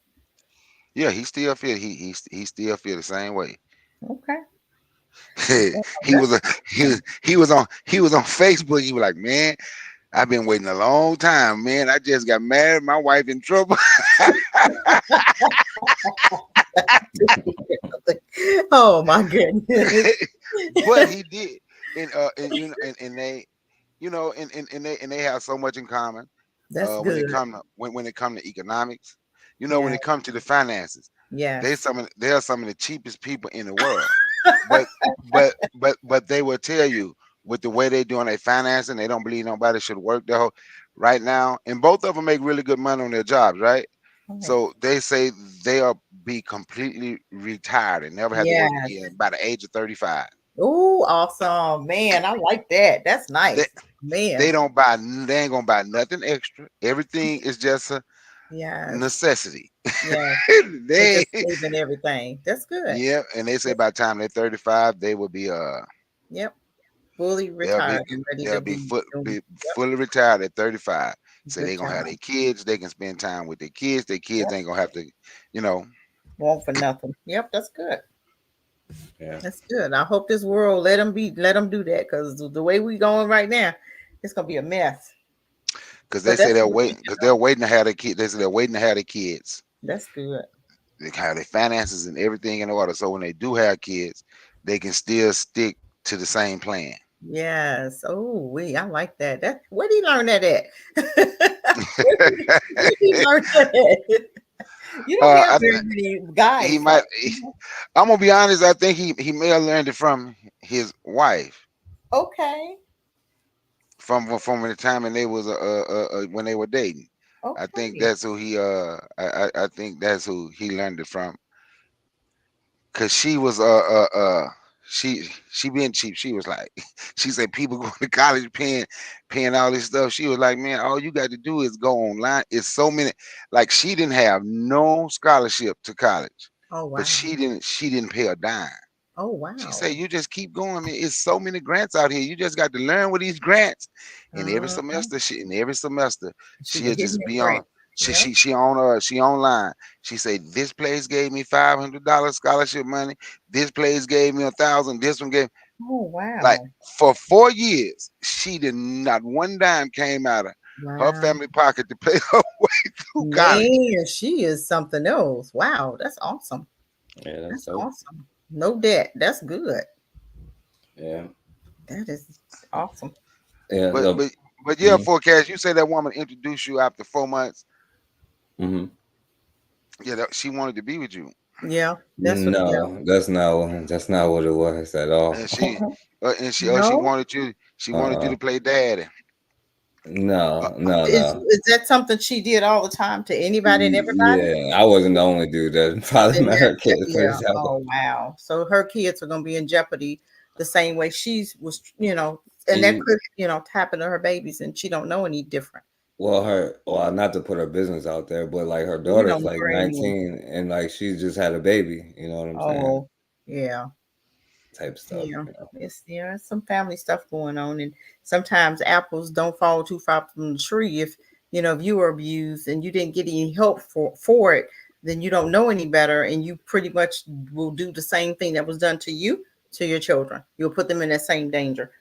Yeah, he still feel the same way. Okay. Well, he that's was a he was on Facebook. He was like, man, I've been waiting a long time, man. I just got married. My wife in trouble. oh my goodness. But he did. And you know, and they, and they have so much in common. That's When it good. come to when it come to economics, when Yeah. it comes to the finances, Yes. they are some of the cheapest people in the world. But but they will tell you, with the way they doing their financing, they don't believe nobody should work the whole right now. And both of them make really good money on their jobs, right? Right. So they say they'll be completely retired and never have to work Yes. again by the age of 35. Oh, awesome. Man, I like that. That's They nice. they Man. don't buy they ain't gonna buy nothing extra. Everything is just a Yes. necessity. Yes. They they just saving everything. That's good. Yeah, and they say That's, by the time they're 35, they will be yep. Fully they'll be retired and ready to they'll be, be doing. Yep. fully retired at 35. So Good they're gonna have job. their kids, they can spend time with their kids. Their kids Yep. ain't gonna have to, you know, Want for nothing. Yep. That's good. Yeah. That's good. I hope this world let them do that because the way we going right now, it's gonna be a mess. because they But say that's they're good. waiting, because they're waiting to have their kids. They say they're waiting to have their kids. That's good. They have their finances and everything in order. So when they do have kids, they can still stick to the same plan. Yes. Oh, I like that. That where did he learn that at? where did he learn that at? You don't have I very think many he guys. might. I'm gonna be honest. I think he may have learned it from his wife. Okay. From the time when they was when they were dating. I think Okay. that's who he I think that's who he learned it from. Cause she was she being cheap. She was like, she said people going to college paying all this stuff. She was like, man, all you got to do is go online. It's so many, like, she didn't have no scholarship to college, Oh but wow. she didn't pay a dime. Oh She wow. said, "You just keep going, man. It's so many grants out here. You just got to learn with these grants." And Mhm. every semester, She was she'll hitting just it be on. great. Yep. She online. She said, "This place gave me $500 scholarship money. This place gave me 1,000. This one gave." Oh Like, wow. for 4 years, she did not one dime came out of her Wow. family pocket to pay her way through college. Man, she is something else. Wow, that's awesome. Yeah, that's That's dope. awesome. No debt. That's good. Yeah. That is awesome. Yeah. But The, but But yeah, forecast. You say that woman introduced you after 4 months. Mm-hmm. Yeah, she wanted to be with you, Yeah, that's what. Yeah. No, that's not what it was at all. and she No. wanted you. She wanted you Uh-uh. to play daddy. Uh, No, no, Is no. is that something she did all the time to anybody and everybody? Yeah, I wasn't the only dude that probably Then met that, her kids. Put it yeah. that way. Oh wow. So her kids are gonna be in jeopardy the same way she's was, and And that you, could, happen to her babies, and she don't know any different. well, not to put her business out there, but like her We daughter's don't like know her anymore. 19 and like she just had a baby, you know what I'm saying? Oh, yeah. Type stuff, Yeah, you know. it's some family stuff going on, and sometimes apples don't fall too far from the tree. If you were abused and you didn't get any help for it, then you don't know any better, and you pretty much will do the same thing that was done to you to your children. You'll put them in that same danger.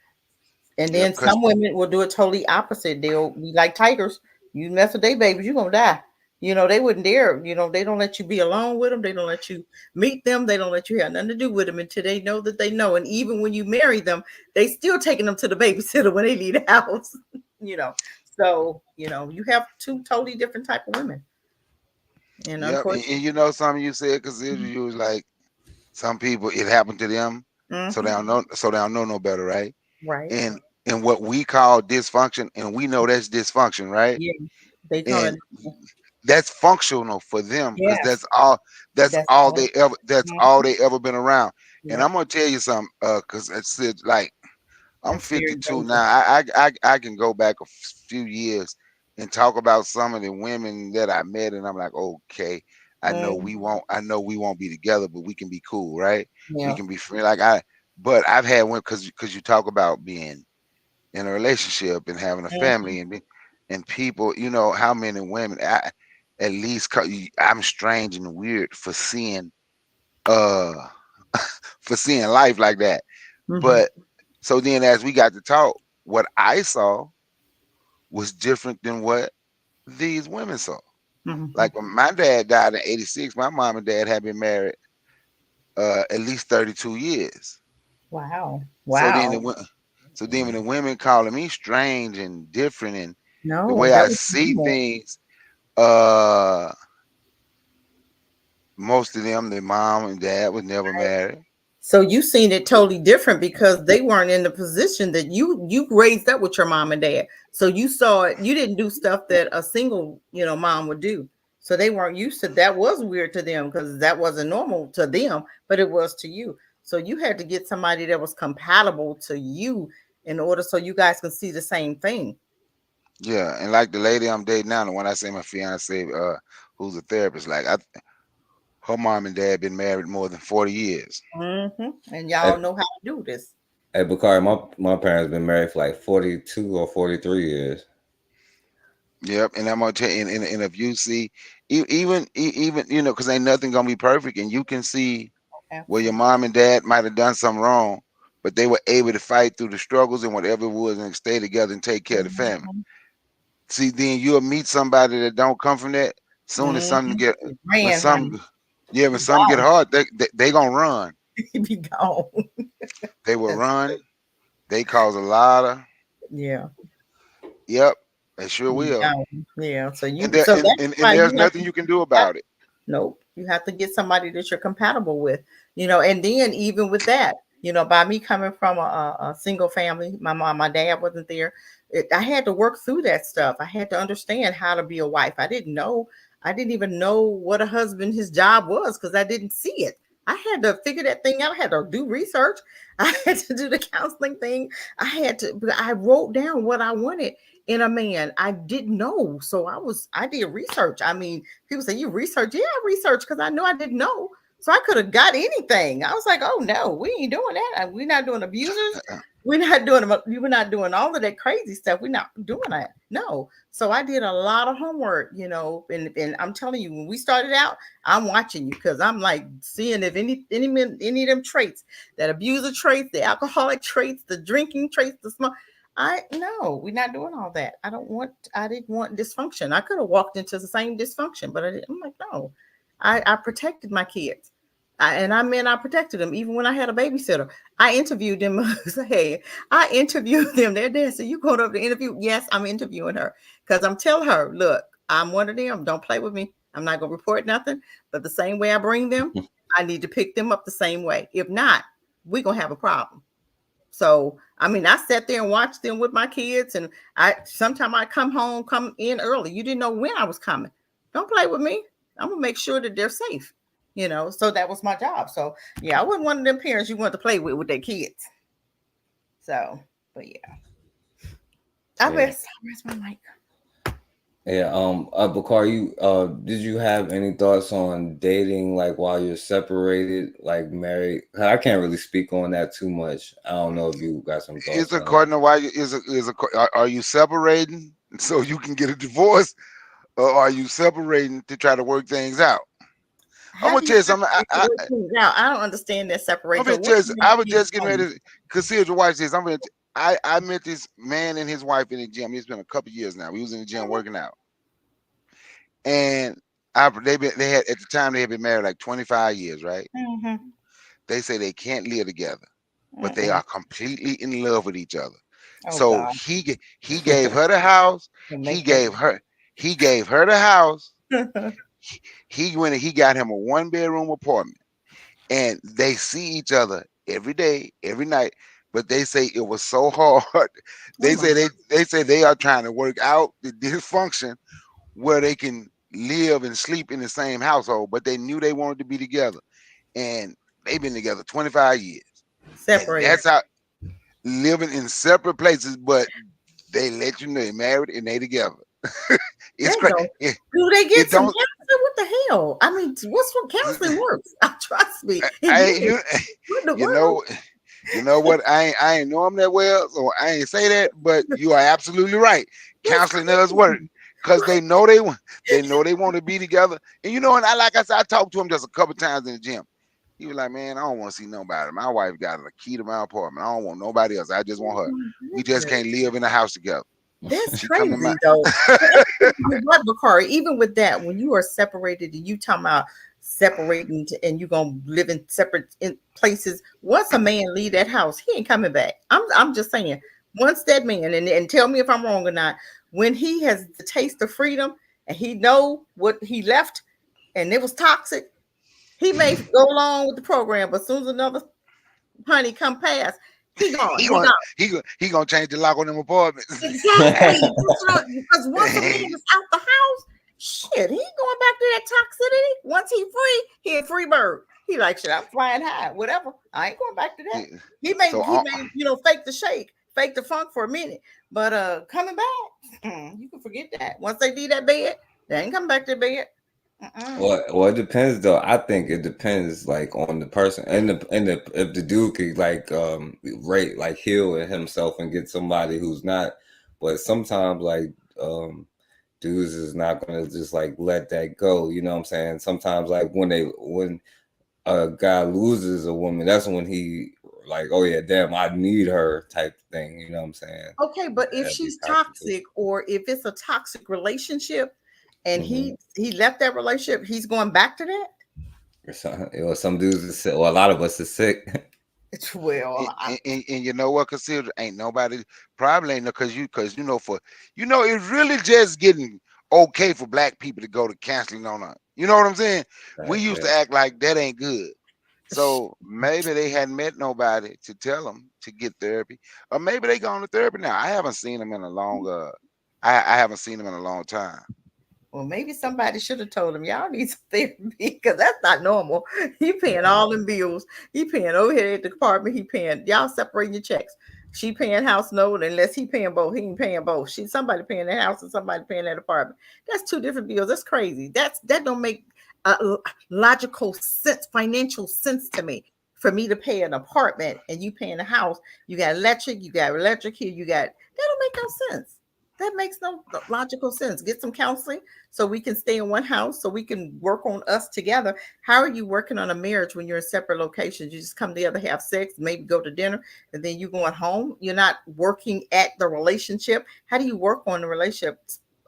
And yeah, then because some women will do it totally opposite. They'll be like tigers. You mess with their babies, you're gonna die. They wouldn't dare. They don't let you be alone with them. They don't let you meet them. They don't let you have nothing to do with them until they know that they know. And even when you marry them, they still taking them to the babysitter when they leave the house. you know. So you have two totally different type of women, and yep, and unfortunately, something you said because you was like some people it happened to them, so they hmm don't know, no better, right? right? And what we call dysfunction, and we know that's dysfunction, right? Yeah, they call And it. that's functional for them because Yes, that's that's all all. they ever Mhm. been around. And Yep, I'm gonna tell you something, because it's like I'm that's very 52 now. dangerous. I can go back a few years and talk about some of the women that I met, and I'm like, okay, Mhm. I know we won't be together, but we can be cool, right? We Yeah. can be free. But I've had one because you talk about being in a relationship and having a Mhm. family and people, how many women at least I'm strange and weird uh for seeing life like that. Mhm. But so then as we got to talk, what I saw was different than what these women saw. Mhm. Like when my dad died in 86, my mom and dad had been married at least 32 years. Wow. So then Wow. when the women calling me strange and different and the No, way that I was see normal. things, uh most of them, their mom and dad was never married. So you seen it totally different because they weren't in the position that you raised up with your mom and dad. So you saw it. You didn't do stuff that a single mom would do. So they weren't used to that. Was weird to them because that wasn't normal to them, but it was to you. So you had to get somebody that was compatible to you in order so you guys can see the same thing. Yeah, and like the lady I'm dating now, the one I say my fiance, who's a therapist, like her mom and dad been married more than 40 years. And y'all know how to do this. Hey, Bakari, my parents been married for like 42 or 43 years. Yep, and I'm gonna tell you, and if you see, even because ain't nothing gonna be perfect, and you can see where your Absolutely. mom and dad might have done something wrong, but they were able to fight through the struggles and whatever it was, and stay together and take care of the family. Mhm. See, then you'll meet somebody that don't come from that. Soon as something Mhm. get when Ran, honey. some yeah, when Be something get gone. hard, they gonna run. Be gone. They will That's run. true. They cause a lot of Yeah. yep, they sure Be will. gone. Yeah. So And you there so that's and why there's you have nothing to you can do about it. nope. You have to get somebody that you're compatible with, and then even with that, by me coming from a single family, my mom, my dad wasn't there. I had to work through that stuff. I had to understand how to be a wife. I didn't even know what a husband, his job was because I didn't see it. I had to figure that thing out. I had to do research. I had to do the counseling thing. I wrote down what I wanted in a man. I didn't know. So I did research. I mean, people say, you research? Yeah, I researched because I knew I didn't know. So I could have got anything. I was like, oh no, we ain't doing that. We're not doing abusers. We're not doing all of that crazy stuff. We're not doing that. No. So I did a lot of homework, and I'm telling you, when we started out, I'm watching you because I'm like seeing if any of them traits, that abuser traits, the alcoholic traits, the drinking traits, the smoke. I no, we're not doing all that. I didn't want dysfunction. I could have walked into the same dysfunction, but I'm like, no. I protected my kids. I protected them. Even when I had a babysitter, I interviewed them. Hey, I interviewed them. Their dad said, "You going up to interview?" Yes, I'm interviewing her because I'm telling her, look, I'm one of them. Don't play with me. I'm not gonna report nothing. But the same way I bring them, I need to pick them up the same way. If not, we're gonna have a problem. So I mean, I sat there and watched them with my kids, and sometimes I come in early. You didn't know when I was coming. Don't play with me. I'm gonna make sure that they're safe. So that was my job. So yeah, I wasn't one of them parents you want to play with their kids. So, but yeah, I rest my mic. Yeah, Bakar, did you have any thoughts on dating like while you're separated, like married? I can't really speak on that too much. I don't know if you got some thoughts. It's according to why are you separating so you can get a divorce, or are you separating to try to work things out? I'm gonna tell you something. I don't understand that separation. I was just getting ready to consider watch this. I met this man and his wife in the gym. It's been a couple years now. We was in the gym working out, and they had at the time they had been married like 25 years, right? Mm-hmm. They say they can't live together, but they are completely in love with each other. Oh, so God. he gave her the house. He gave her the house. He got him a 1-bedroom apartment, and they see each other every day, every night. But they say it was so hard. They say they are trying to work out the dysfunction where they can live and sleep in the same household, but they knew they wanted to be together, and they've been together 25 years. Separated. And that's how living in separate places, but they let you know they're married and they together. It's crazy. Do they get some counseling? What the hell? I mean, what's what counseling works? Trust me. You know what? I ain't know them that well, so I ain't say that. But you are absolutely right. Counseling does work because they know they want to be together. And and like I said, I talked to him just a couple times in the gym. He was like, "Man, I don't want to see nobody. My wife got a key to my apartment. I don't want nobody else. I just want her. We just can't live in a house together." That's crazy, though. What, Bakari? Even with that, when you are separated and you talking about separating and you're gonna live in separate places, once a man leave that house, he ain't coming back. I'm just saying. Once that man, and tell me if I'm wrong or not, when he has the taste of freedom and he know what he left and it was toxic, he may go along with the program, but as soon as another honey come past, he gone. He gonna change the lock on them apartments. Exactly. Because once a man is out the house, shit, he going back to that toxicity. Once he free, he a free bird. He like, shit, I'm flying high, whatever. I ain't going back to that. He may fake the shake, fake the funk for a minute, but coming back, you can forget that. Once they leave that bed, they ain't coming back to the bed. Well, it depends though. I think it depends like on the person and if the dude could like heal himself and get somebody who's not. But sometimes like dudes is not gonna just like let that go. You know what I'm saying? Sometimes like when a guy loses a woman, that's when he like, oh yeah, damn, I need her type thing. You know what I'm saying? Okay, but if she's toxic or if it's a toxic relationship, and he left that relationship, he's going back to that. Some dudes, a lot of us is sick. Well, and you know what? Consider ain't nobody probably ain't because it's really just getting okay for black people to go to counseling on a. You know what I'm saying? We used to act like that ain't good. So maybe they hadn't met nobody to tell them to get therapy, or maybe they gone to therapy now. I haven't seen them in a long. I haven't seen them in a long time. Well, maybe somebody should have told him, y'all need some therapy because that's not normal. He paying all them bills. He paying overhead at the apartment. He paying, y'all separating your checks. She paying house note unless he paying both. He ain't paying both. Somebody paying that house and somebody paying that apartment. That's two different bills. That's crazy. That don't make logical sense, financial sense to me. For me to pay an apartment and you paying a house, you got electric here, you got, that don't make no sense. That makes no logical sense. Get some counseling so we can stay in one house, so we can work on us together. How are you working on a marriage when you're in separate locations? You just come together, have sex, maybe go to dinner, and then you're going home. You're not working at the relationship. How do you work on the relationship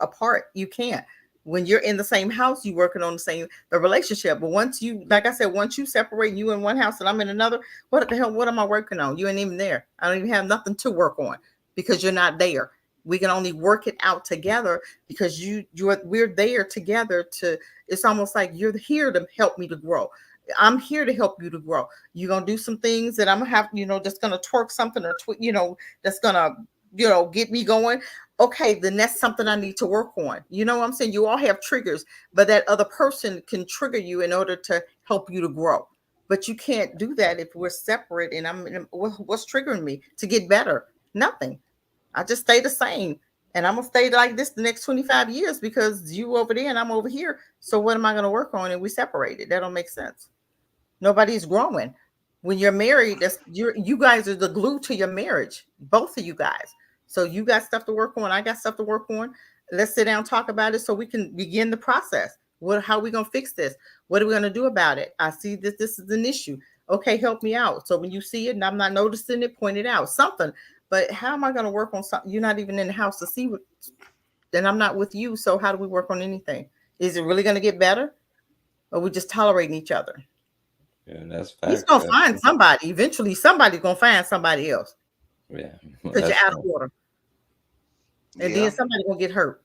apart? You can't. When you're in the same house, you working on the relationship. But once you, like I said, once you separate, you in one house and I'm in another, what the hell, what am I working on? You ain't even there. I don't even have nothing to work on because you're not there. We can only work it out together because we're there together to, it's almost like you're here to help me to grow. I'm here to help you to grow. You're gonna do some things that I'm gonna have, that's gonna twerk something or that's gonna, get me going. Okay, then that's something I need to work on. You know what I'm saying? You all have triggers, but that other person can trigger you in order to help you to grow. But you can't do that if we're separate and what's triggering me to get better? Nothing. I just stay the same. And I'm gonna stay like this the next 25 years because you over there and I'm over here. So what am I gonna work on? And we separated. That don't make sense. Nobody's growing. When you're married, you guys are the glue to your marriage, both of you guys. So you got stuff to work on. I got stuff to work on. Let's sit down and talk about it so we can begin the process. How are we gonna fix this? What are we gonna do about it? I see this is an issue. Okay, help me out. So when you see it and I'm not noticing it, point it out. Something. But how am I gonna work on something? You're not even in the house to see what, then I'm not with you. So how do we work on anything? Is it really gonna get better? Or we just tolerating each other? Yeah, that's He's facts. gonna find somebody. Eventually, somebody's gonna find somebody else. Yeah, Because you're out of order. And Yeah. then somebody gonna get hurt.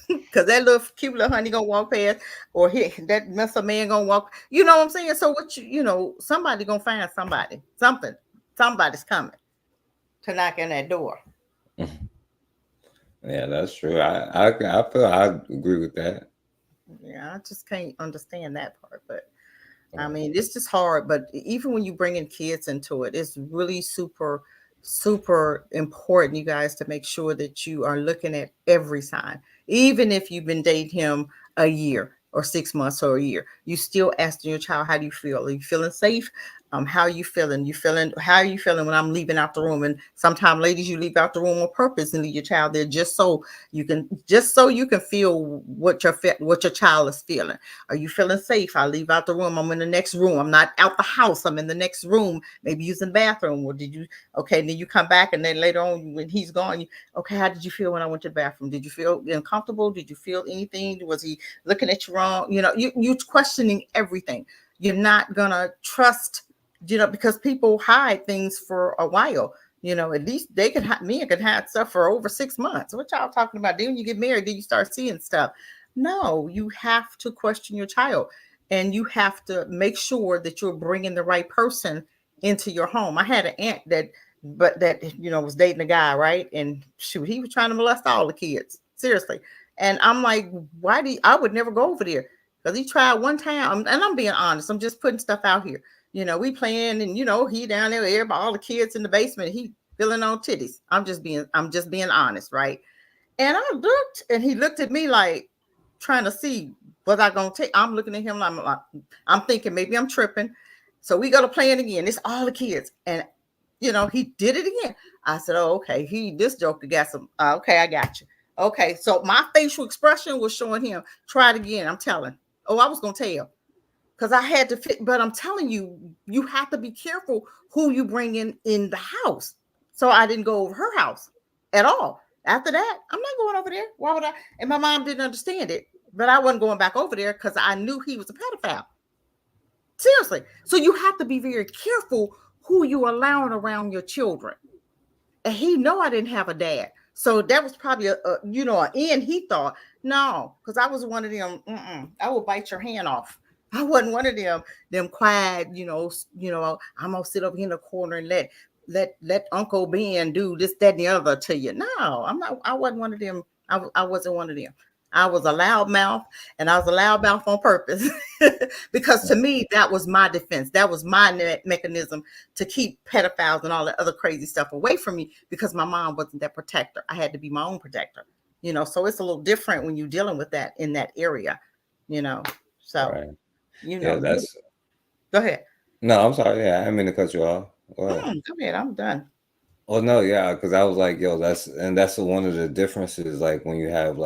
Because that little cute little honey gonna walk past, or that messed man gonna walk. You know what I'm saying? So somebody gonna find somebody. Somebody's coming to knock on that door. Yeah, that's true. I feel I agree with that. Yeah, I just can't understand that part. But I mean, it's just hard. But even when you bring in kids into it, it's really super, super important, you guys, to make sure that you are looking at every sign. Even if you've been dating him a year or 6 months or a year, you still asking your child, how do you feel? Are you feeling safe? How are you feeling? How are you feeling when I'm leaving out the room? And sometimes, ladies, you leave out the room on purpose and leave your child there just so you can feel what your child is feeling. Are you feeling safe? I leave out the room. I'm in the next room. I'm not out the house. I'm in the next room, maybe using the bathroom. Or okay, then you come back and then later on when he's gone, okay, how did you feel when I went to the bathroom? Did you feel uncomfortable? Did you feel anything? Was he looking at you wrong? You're questioning everything. You're not gonna trust, because people hide things for a while. At least men can hide stuff for over 6 months. What y'all talking about? Then when you get married, then you start seeing stuff. No, you have to question your child, and you have to make sure that you're bringing the right person into your home. I had an aunt that was dating a guy, right? And shoot, he was trying to molest all the kids. Seriously. And I'm like, I would never go over there because he tried one time. And I'm being honest. I'm just putting stuff out here. We playing and he down there, everybody, all the kids in the basement, he feeling on titties. I'm just being honest, right? And I looked and he looked at me like trying to see was I gonna take. I'm looking at him like I'm thinking maybe I'm tripping. So we go to playing again. It's all the kids. And he did it again. I said, oh, okay. This joker got some. Okay, I got you. Okay, so my facial expression was showing him. Try it again. I'm telling. Oh, I was gonna tell because I had to fit. But I'm telling you, you have to be careful who you bring in the house. So I didn't go over her house at all. After that, I'm not going over there. Why would I? And my mom didn't understand it, but I wasn't going back over there because I knew he was a pedophile. Seriously. So you have to be very careful who you allowing around your children. And he know I didn't have a dad. So that was probably an end. He thought, no, because I was one of them, I will bite your hand off. I wasn't one of them quiet, I'm gonna sit over here in the corner and let Uncle Ben do this, that, and the other to you. No, I'm not. I wasn't one of them. I wasn't one of them. I was a loud mouth, and I was a loud mouth on purpose because to me, that was my defense. That was my mechanism to keep pedophiles and all that other crazy stuff away from me because my mom wasn't that protector. I had to be my own protector, so it's a little different when you're dealing with that in that area, so, right. Go ahead. No, I'm sorry. Yeah, I didn't mean to cut you off. Go ahead. I'm done. Oh no, yeah, because I was like, yo, that's one of the differences. Like when you have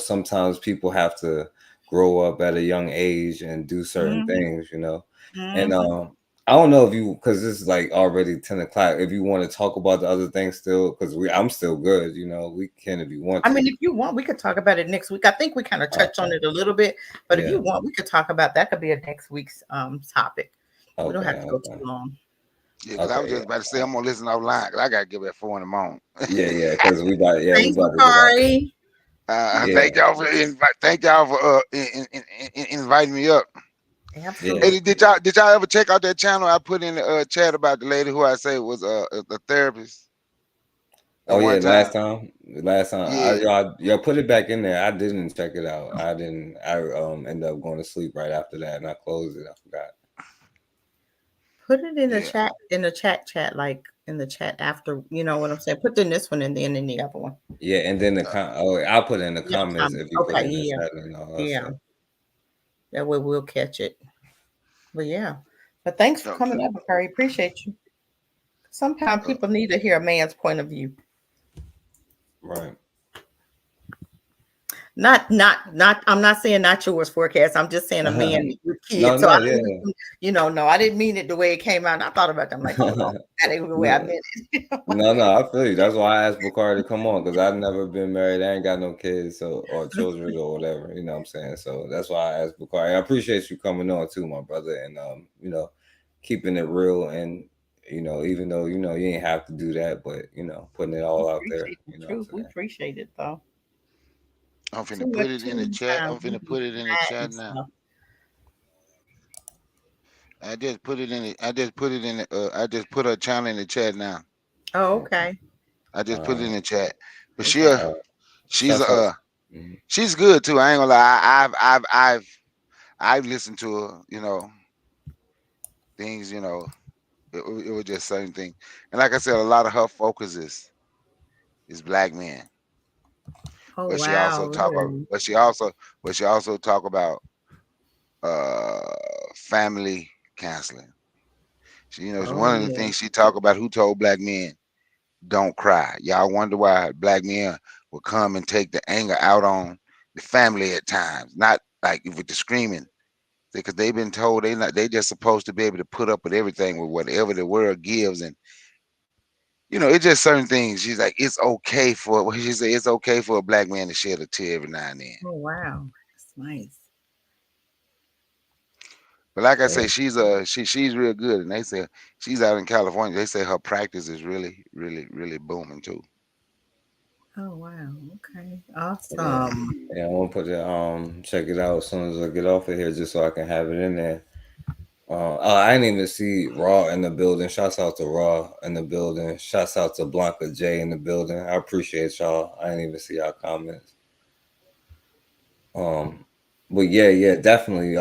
sometimes people have to grow up at a young age and do certain things, and I don't know if you, because it's like already 10 o'clock. If you want to talk about the other things still, because I'm still good. We can if you want I to. mean, if you want, we could talk about it next week. I think we kind of touched on it a little bit, but if you want, we could talk about that. Could be a next week's topic. We don't have to go too long. Yeah, because I was just about to say I'm gonna listen offline because I gotta get up at 4 in the morning. Yeah, because we about Thanks, we about to Bakari. Thank y'all for inviting me up. Absolutely. Hey, did y'all ever check out that channel I put in the chat about the lady who I say was a therapist? Oh yeah, time. last time. Yeah. I put it back in there. I didn't check it out. I didn't. I ended up going to sleep right after that, and I closed it. I forgot. Put it in the chat, like in the chat after. You know what I'm saying? Put this one and then in the other one. Yeah, and then I'll put it in the comments if you put it in the yeah. chat and all that Yeah. stuff. That way we'll catch it. But yeah. But thanks for coming up, Bakari. Appreciate you. Sometimes people need to hear a man's point of view. Right. Not. I'm not saying not yours, forecast. I'm just saying a man with kids. No, no, I didn't mean it the way it came out. I thought about it. I'm like, hold on, that ain't the way I meant it. No, I feel you. That's why I asked Bakari to come on because I've never been married. I ain't got no kids or children or whatever. You know what I'm saying? So that's why I asked Bakari. I appreciate you coming on too, my brother, and keeping it real and even though you ain't have to do that, but putting it all out there. We appreciate it though. I'm finna put it in the chat. I'm finna put it in the chat now. I just put her channel in the chat now. Oh, okay. I just put it in the chat. But she's good too. I ain't gonna lie. I've listened to her, things, it was just certain things. And like I said, a lot of her focus is black men. Oh, But she wow, also talk about really? but she also talk about family counseling. One of the things she talk about, who told black men don't cry. Y'all wonder why black men will come and take the anger out on the family at times, not like with the screaming, because they've been told they just supposed to be able to put up with everything with whatever the world gives. And it's just certain things. She's like, it's okay for a black man to shed a tear every now and then. Oh, wow, that's nice. But like I say, she's real good, and they say she's out in California. They say her practice is really, really, really booming too. Oh, wow. Okay. Awesome. Yeah, I want to put it check it out as soon as I get off of here, just so I can have it in there. I didn't even see Raw in the building. Shouts out to Raw in the building. Shouts out to Blanca J in the building. I appreciate y'all. I didn't even see y'all comments. But yeah, definitely.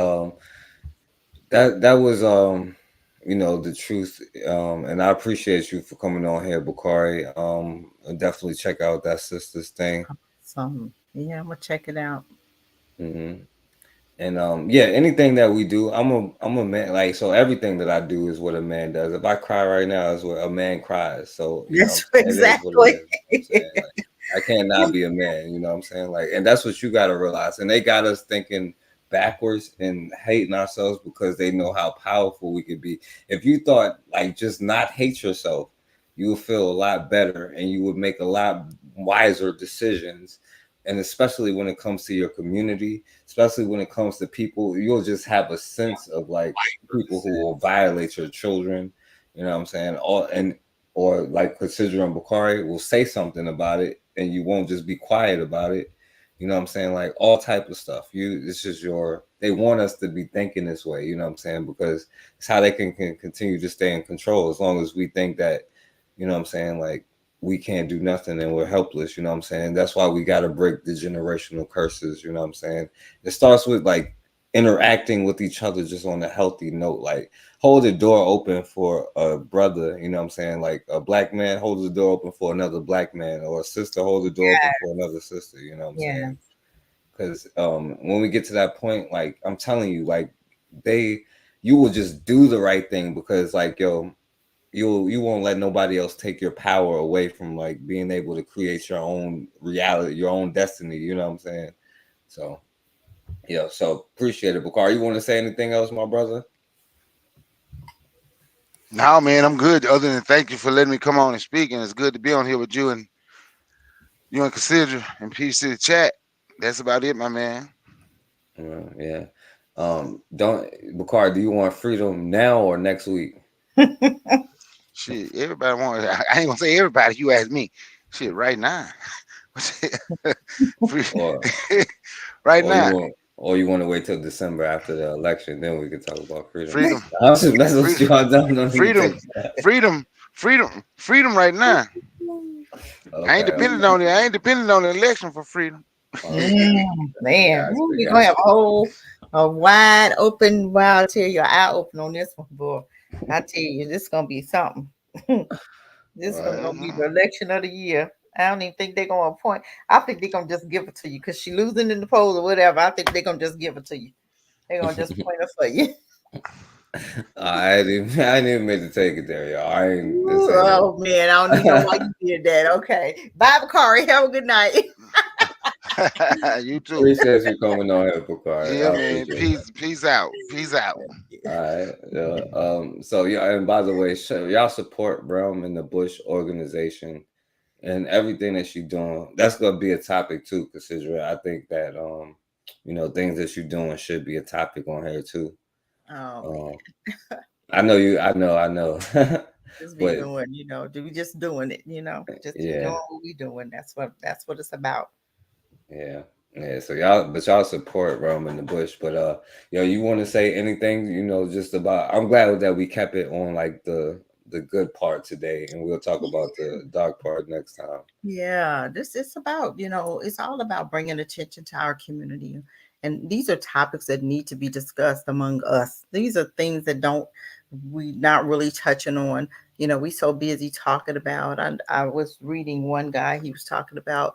That was the truth. And I appreciate you for coming on here, Bakari. Definitely check out that sister's thing. Yeah, I'm gonna check it out. Mm-hmm. And anything that we do, I'm a man. Like, so everything that I do is what a man does. If I cry right now, is what a man cries. So Yes, exactly. exactly. It is, like, I cannot be a man. You know what I'm saying? Like, and that's what you got to realize. And they got us thinking backwards and hating ourselves because they know how powerful we could be. If you thought like just not hate yourself, you would feel a lot better and you would make a lot wiser decisions. And especially when it comes to your community, especially when it comes to people, you'll just have a sense of like people who will violate your children. You know what I'm saying? Or like Casidra and Bakari will say something about it, and you won't just be quiet about it. You know what I'm saying? Like all type of stuff. They want us to be thinking this way. You know what I'm saying? Because it's how they can continue to stay in control as long as we think that. You know what I'm saying? Like we can't do nothing and we're helpless, you know what I'm saying? That's why we got to break the generational curses, you know what I'm saying? It starts with like interacting with each other just on a healthy note, like hold the door open for a brother, you know what I'm saying? Like a black man holds the door open for another black man, or a sister holds the door open for another sister, you know what I'm saying? Because when we get to that point, like I'm telling you, like you will just do the right thing because like, yo, you won't let nobody else take your power away from like being able to create your own reality, your own destiny. You know what I'm saying? So, so appreciate it. Bakar, you want to say anything else, my brother? No, man, I'm good. Other than thank you for letting me come on and speak, and it's good to be on here with you and Consider and Peace to the chat. That's about it, my man. Yeah. Don't Bakar, do you want freedom now or next week? Shit, everybody want. I ain't gonna say everybody. You ask me. Shit, right now. Free- Or right or you now. want or you want to wait till December after the election, then we can talk about freedom. Freedom. I'm just messing with Free, you. I don't need to freedom. take that. Freedom right now. I ain't Okay. dependent on it. I ain't dependent on the election for freedom. Man, Gotcha, we're gonna gotcha. have a wide open. Wow, I tell you, your eye open on this one, boy. I tell you, this is gonna be something. This one gonna be Mhm. the election of the year. I don't even think they're gonna appoint. I think they're gonna just give it to you because she losing in the polls or whatever. I think they're gonna just give it to you. They're gonna just point it for you. I didn't even mean to take it there, y'all. I ain't this Ooh, ain't it. oh man, I don't even know why you did that. Okay, bye, Bakari. Have a good night. You too. Appreciate you coming on here, Bakari. Yeah, I man. appreciate that. Peace out. Peace out. All right. Yeah. So yeah, and by the way, y'all support Realm in the Bush organization and everything that she's doing. That's gonna be a topic too, considering I think that things that you're doing should be a topic on here too. Oh man, Um, I know you. I know. just be But doing, do just doing it, just be doing yeah, what we doing. That's what it's about. yeah, yeah. So y'all support Realm in the Bush. But you want to say anything? Just about. I'm glad that we kept it on like the good part today, and we'll talk about the dark part next time. Yeah, this it's about, it's all about bringing attention to our community. And these are topics that need to be discussed among us. These are things that don't we not really touching on. We so busy talking about. I was reading one guy, he was talking about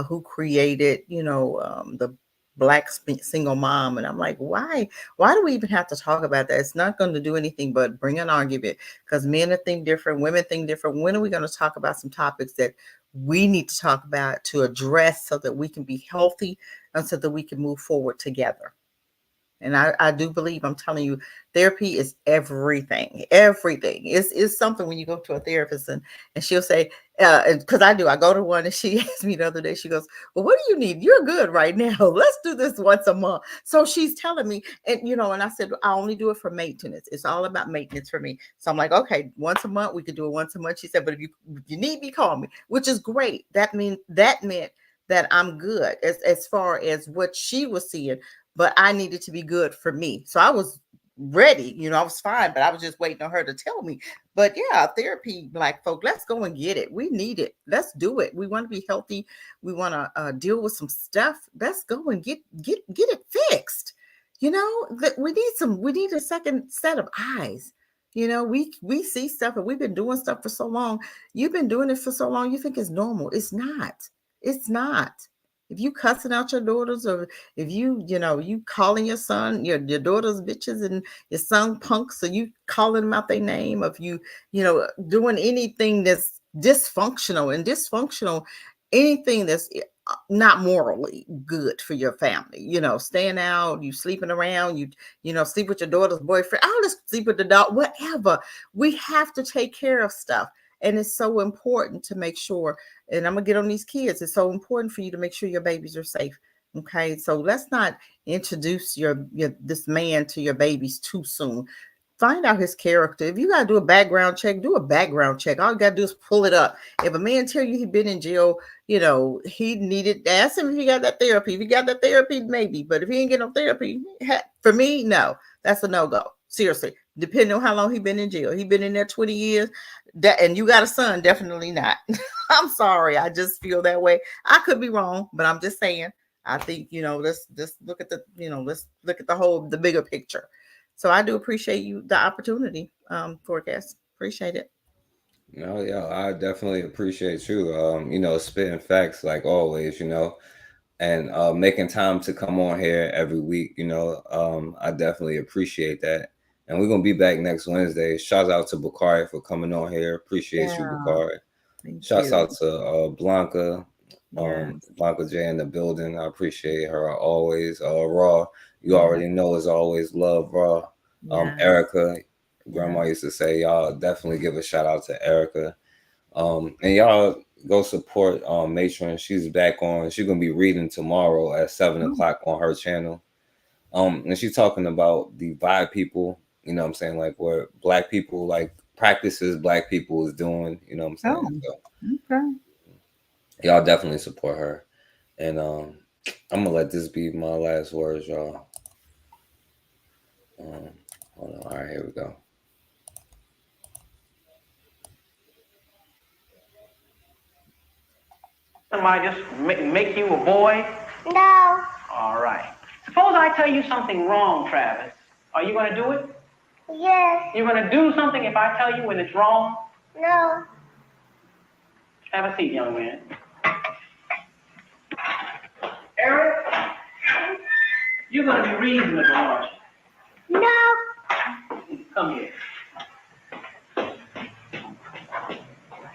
who created, the black single mom. And I'm like, why do we even have to talk about that? It's not going to do anything but bring an argument because men think different, women think different. When are we going to talk about some topics that we need to talk about to address so that we can be healthy and so that we can move forward together? And I do believe, I'm telling you, therapy is everything. Everything. It's something when you go to a therapist and she'll say, because I go to one and she asked me the other day, she goes, well, what do you need? You're good right now. Let's do this once a month. So she's telling me, and I said, I only do it for maintenance. It's all about maintenance for me. So I'm like, okay, once a month, we could do it once a month. She said, but if you need me, call me, which is great. That meant that I'm good as far as what she was seeing, but I needed to be good for me. So I was ready, I was fine, but I was just waiting on her to tell me. But yeah, therapy, black folk, let's go and get it. We need it. Let's do it. We want to be healthy. We want to deal with some stuff. Let's go and get it fixed. That we need a second set of eyes. We see stuff and we've been doing stuff for so long. You've been doing it for so long, you think it's normal. It's not. It's not. If you cussing out your daughters, or if you calling your son, your daughter's bitches and your son punks, or you calling them out their name, of doing anything that's dysfunctional, anything that's not morally good for your family, staying out, you sleeping around, sleep with your daughter's boyfriend, I'll just sleep with the dog, whatever. We have to take care of stuff. And it's so important to make sure, and I'm gonna get on these kids. It's so important for you to make sure your babies are safe. Okay, so let's not introduce your this man to your babies too soon. Find out his character. If you gotta do a background check, do a background check. All you gotta do is pull it up. If a man tell you he been in jail, he needed, ask him if he got that therapy. If he got that therapy, maybe. But if he ain't get no therapy, for me, no, that's a no go. Seriously, depending on how long he been in jail. He been in there 20 years. That, and you got a son, definitely not. I'm sorry. I just feel that way. I could be wrong, but I'm just saying. I think, let's just look at let's look at the bigger picture. So I do appreciate the opportunity, forecast. Appreciate it. No, yeah, I definitely appreciate you. Spitting facts like always, and making time to come on here every week. I definitely appreciate that. And we're gonna be back next Wednesday. Shout out to Bakari for coming on here. Appreciate you, Yeah. Bakari. Thank Shouts you. out to Blanca, Yes. Blanca J in the building. I appreciate her always. Raw, you Yeah. already know as always, love Raw. Yes. Erica, grandma used to say, y'all definitely give a shout out to Erica. And y'all go support Matron. She's back on. She's gonna be reading tomorrow at 7:00 on her channel. And she's talking about the vibe people, you know what I'm saying, like where Black people like practices Black people is doing, you know what I'm saying? So, Okay. y'all definitely support her. And I'm gonna let this be my last words, y'all. Hold on. All right, here we go. Somebody just make you a boy? No. All right. Suppose I tell you something wrong, Travis. Are you going to do it? Yes. You're going to do something if I tell you when it's wrong? No. Have a seat, young man. Eric, you're going to be reasonable, aren't you? No. Come here.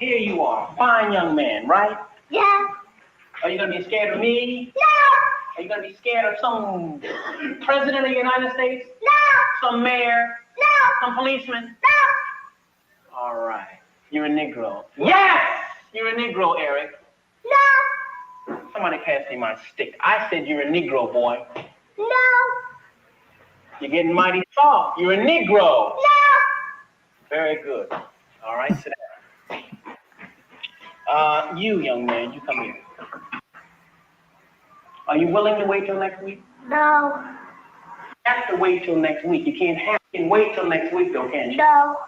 Here you are, fine young man, right? Yeah. Are you going to be scared of me? No. Are you going to be scared of some president of the United States? No. Some mayor? No. Some policeman? No. All right. You're a Negro. Yes! You're a Negro, Eric. No. Somebody pass me my stick. I said you're a Negro, boy. No. You're getting mighty soft. You're a Negro. No. Very good. All right, sit down. You, young man, you come here. Are you willing to wait till next week? No. You have to wait till next week. You can wait till next week, though, can't you? No.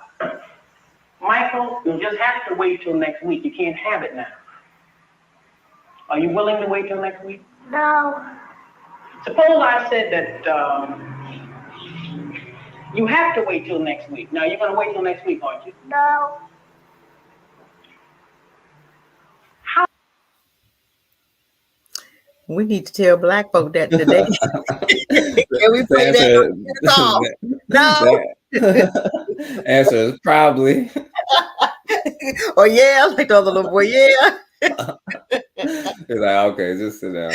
Michael, you just have to wait till next week. You can't have it now. Are you willing to wait till next week? No. Suppose I said that you have to wait till next week. Now, you're going to wait till next week, aren't you? No. We need to tell Black folk that today. Can we play that? No. Answer is probably. Oh yeah, like the other little boy. Yeah. He's like, okay, just sit down.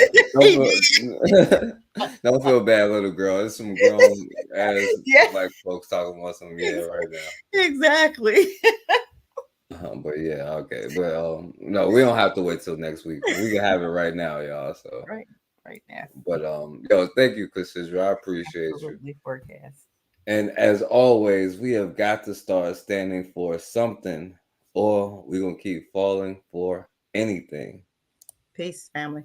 Don't feel bad, little girl. There's some grown ass Black folks talking about some right now. Exactly. But yeah, okay. But no, we don't have to wait till next week. We can have it right now, y'all. So right now. But yo, thank you, Cassidra. I appreciate you. Forecast. And as always, we have got to start standing for something, or we're gonna keep falling for anything. Peace, family.